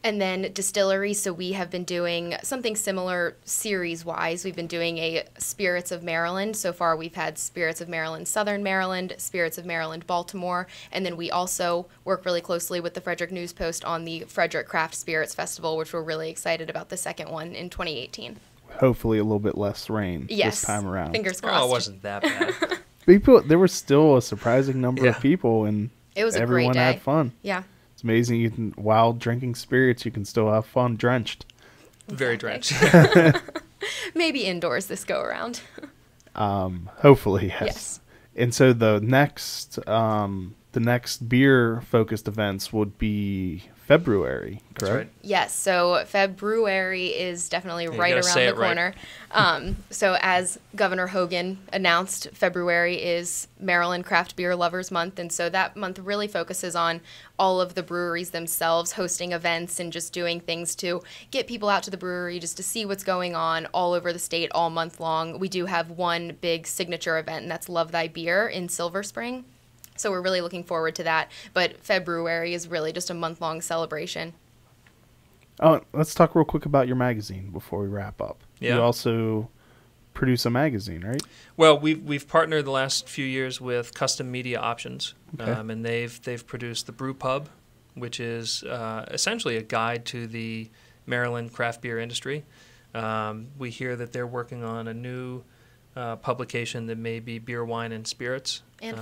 [SPEAKER 3] And then distilleries, so we have been doing something similar series-wise. We've been doing a Spirits of Maryland. So far we've had Spirits of Maryland Southern Maryland, Spirits of Maryland Baltimore, and then we also work really closely with the Frederick News Post on the Frederick Craft Spirits Festival, which we're really excited about the second one in 2018.
[SPEAKER 1] Hopefully a little bit less rain this time around.
[SPEAKER 3] Fingers crossed.
[SPEAKER 2] Oh, it wasn't that bad.
[SPEAKER 1] There was still a surprising number of people, and
[SPEAKER 3] it was
[SPEAKER 1] everyone
[SPEAKER 3] a great day.
[SPEAKER 1] had fun.
[SPEAKER 3] Yeah.
[SPEAKER 1] Amazing. While drinking spirits, you can still have fun drenched.
[SPEAKER 2] Very drenched.
[SPEAKER 3] Maybe indoors this go around.
[SPEAKER 1] Hopefully, yes. And so the next the next beer-focused events would be February, correct?
[SPEAKER 2] That's right.
[SPEAKER 3] Yes, so February is definitely right
[SPEAKER 2] gotta
[SPEAKER 3] around
[SPEAKER 2] say
[SPEAKER 3] the
[SPEAKER 2] it right.
[SPEAKER 3] corner. So as Governor Hogan announced, February is Maryland Craft Beer Lovers Month, and so that month really focuses on all of the breweries themselves hosting events and just doing things to get people out to the brewery just to see what's going on all over the state all month long. We do have one big signature event, and that's Love Thy Beer in Silver Spring. So we're really looking forward to that. But February is really just a month-long celebration.
[SPEAKER 1] Oh, let's talk real quick about your magazine before we wrap up.
[SPEAKER 2] Yeah.
[SPEAKER 1] You also produce a magazine, right?
[SPEAKER 2] Well, we've partnered the last few years with Custom Media Options,
[SPEAKER 1] Okay.
[SPEAKER 2] and they've produced the Brew Pub, which is essentially a guide to the Maryland craft beer industry. We hear that they're working on a new publication that may be beer, wine, and spirits.
[SPEAKER 3] And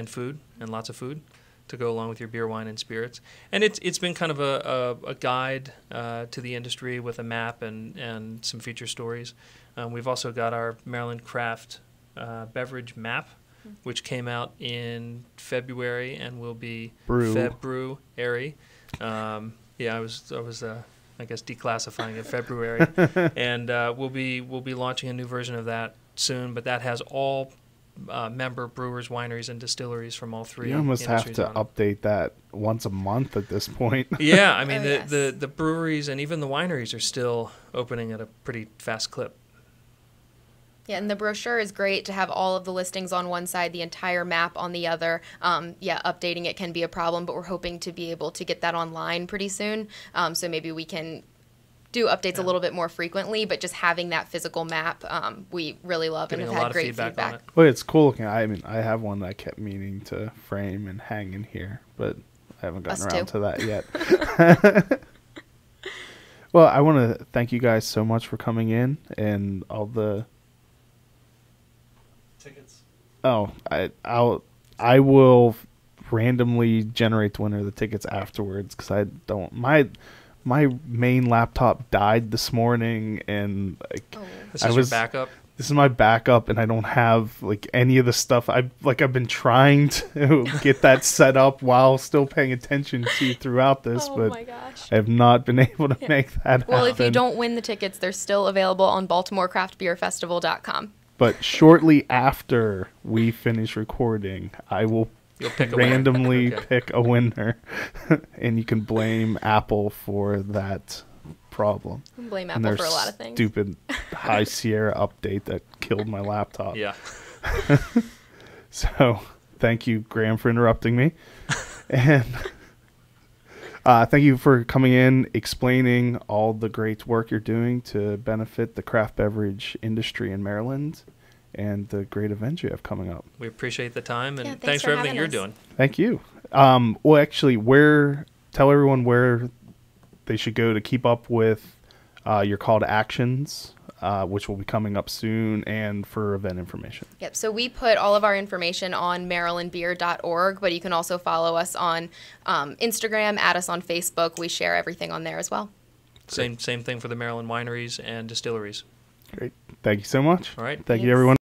[SPEAKER 3] food.
[SPEAKER 2] And lots of food to go along with your beer, wine, and spirits. And it's been kind of a guide to the industry with a map and some feature stories. We've also got our Maryland Craft beverage map, which came out in February and will be February. I was I guess declassifying it February, and we'll be launching a new version of that soon. But that has all member brewers, wineries, and distilleries from all three.
[SPEAKER 1] You almost have
[SPEAKER 2] industries
[SPEAKER 1] to
[SPEAKER 2] on it.
[SPEAKER 1] update that once a month at this point.
[SPEAKER 2] Yeah, I mean
[SPEAKER 3] Yes.
[SPEAKER 2] the breweries and even the wineries are still opening at a pretty fast clip.
[SPEAKER 3] Yeah, and the brochure is great to have all of the listings on one side, the entire map on the other. Updating it can be a problem, but we're hoping to be able to get that online pretty soon. So maybe we can do updates a little bit more frequently, but just having that physical map, we really love
[SPEAKER 2] Getting
[SPEAKER 3] and
[SPEAKER 2] a
[SPEAKER 3] have
[SPEAKER 2] lot
[SPEAKER 3] had
[SPEAKER 2] of
[SPEAKER 3] great
[SPEAKER 2] feedback on it.
[SPEAKER 1] Well, it's cool looking. I mean, I have one that I kept meaning to frame and hang in here, but I haven't gotten
[SPEAKER 3] Us
[SPEAKER 1] around
[SPEAKER 3] too.
[SPEAKER 1] to that yet. Well, I want to thank you guys so much for coming in and all the.
[SPEAKER 2] Tickets.
[SPEAKER 1] Oh, I will randomly generate the winner of the tickets afterwards because I don't my main laptop died this morning and like
[SPEAKER 2] This
[SPEAKER 1] I
[SPEAKER 2] is
[SPEAKER 1] was-
[SPEAKER 2] your backup.
[SPEAKER 1] this is my backup and I don't have like any of the stuff. I've been trying to get that set up while still paying attention to you throughout this, but
[SPEAKER 3] gosh.
[SPEAKER 1] I have not been able to make that
[SPEAKER 3] Well,
[SPEAKER 1] happen.
[SPEAKER 3] if you don't win the tickets, they're still available on BaltimoreCraftBeerFestival.com.
[SPEAKER 1] But shortly after we finish recording, I will
[SPEAKER 2] You'll pick a winner.
[SPEAKER 1] randomly
[SPEAKER 2] Okay.
[SPEAKER 1] pick a winner, and you can blame Apple for that problem.
[SPEAKER 3] You can blame
[SPEAKER 1] And
[SPEAKER 3] Apple
[SPEAKER 1] their
[SPEAKER 3] for a lot of things.
[SPEAKER 1] stupid High Sierra update that killed my laptop.
[SPEAKER 2] Yeah.
[SPEAKER 1] So thank you, Graham, for interrupting me. And thank you for coming in, explaining all the great work you're doing to benefit the craft beverage industry in Maryland and the great events you have coming up.
[SPEAKER 2] We appreciate the time, and
[SPEAKER 3] Yeah, thanks
[SPEAKER 2] thanks
[SPEAKER 3] for
[SPEAKER 2] for everything
[SPEAKER 3] having
[SPEAKER 2] you're
[SPEAKER 3] us.
[SPEAKER 2] doing.
[SPEAKER 1] Thank you. Well, actually, tell everyone where they should go to keep up with your call to actions, which will be coming up soon, and for event information.
[SPEAKER 3] Yep. So we put all of our information on marylandbeer.org, but you can also follow us on Instagram, add us on Facebook. We share everything on there as well.
[SPEAKER 2] Same thing for the Maryland wineries and distilleries.
[SPEAKER 1] Great. Thank you so much.
[SPEAKER 2] All right.
[SPEAKER 1] Thank you,
[SPEAKER 3] Thanks.
[SPEAKER 1] everyone.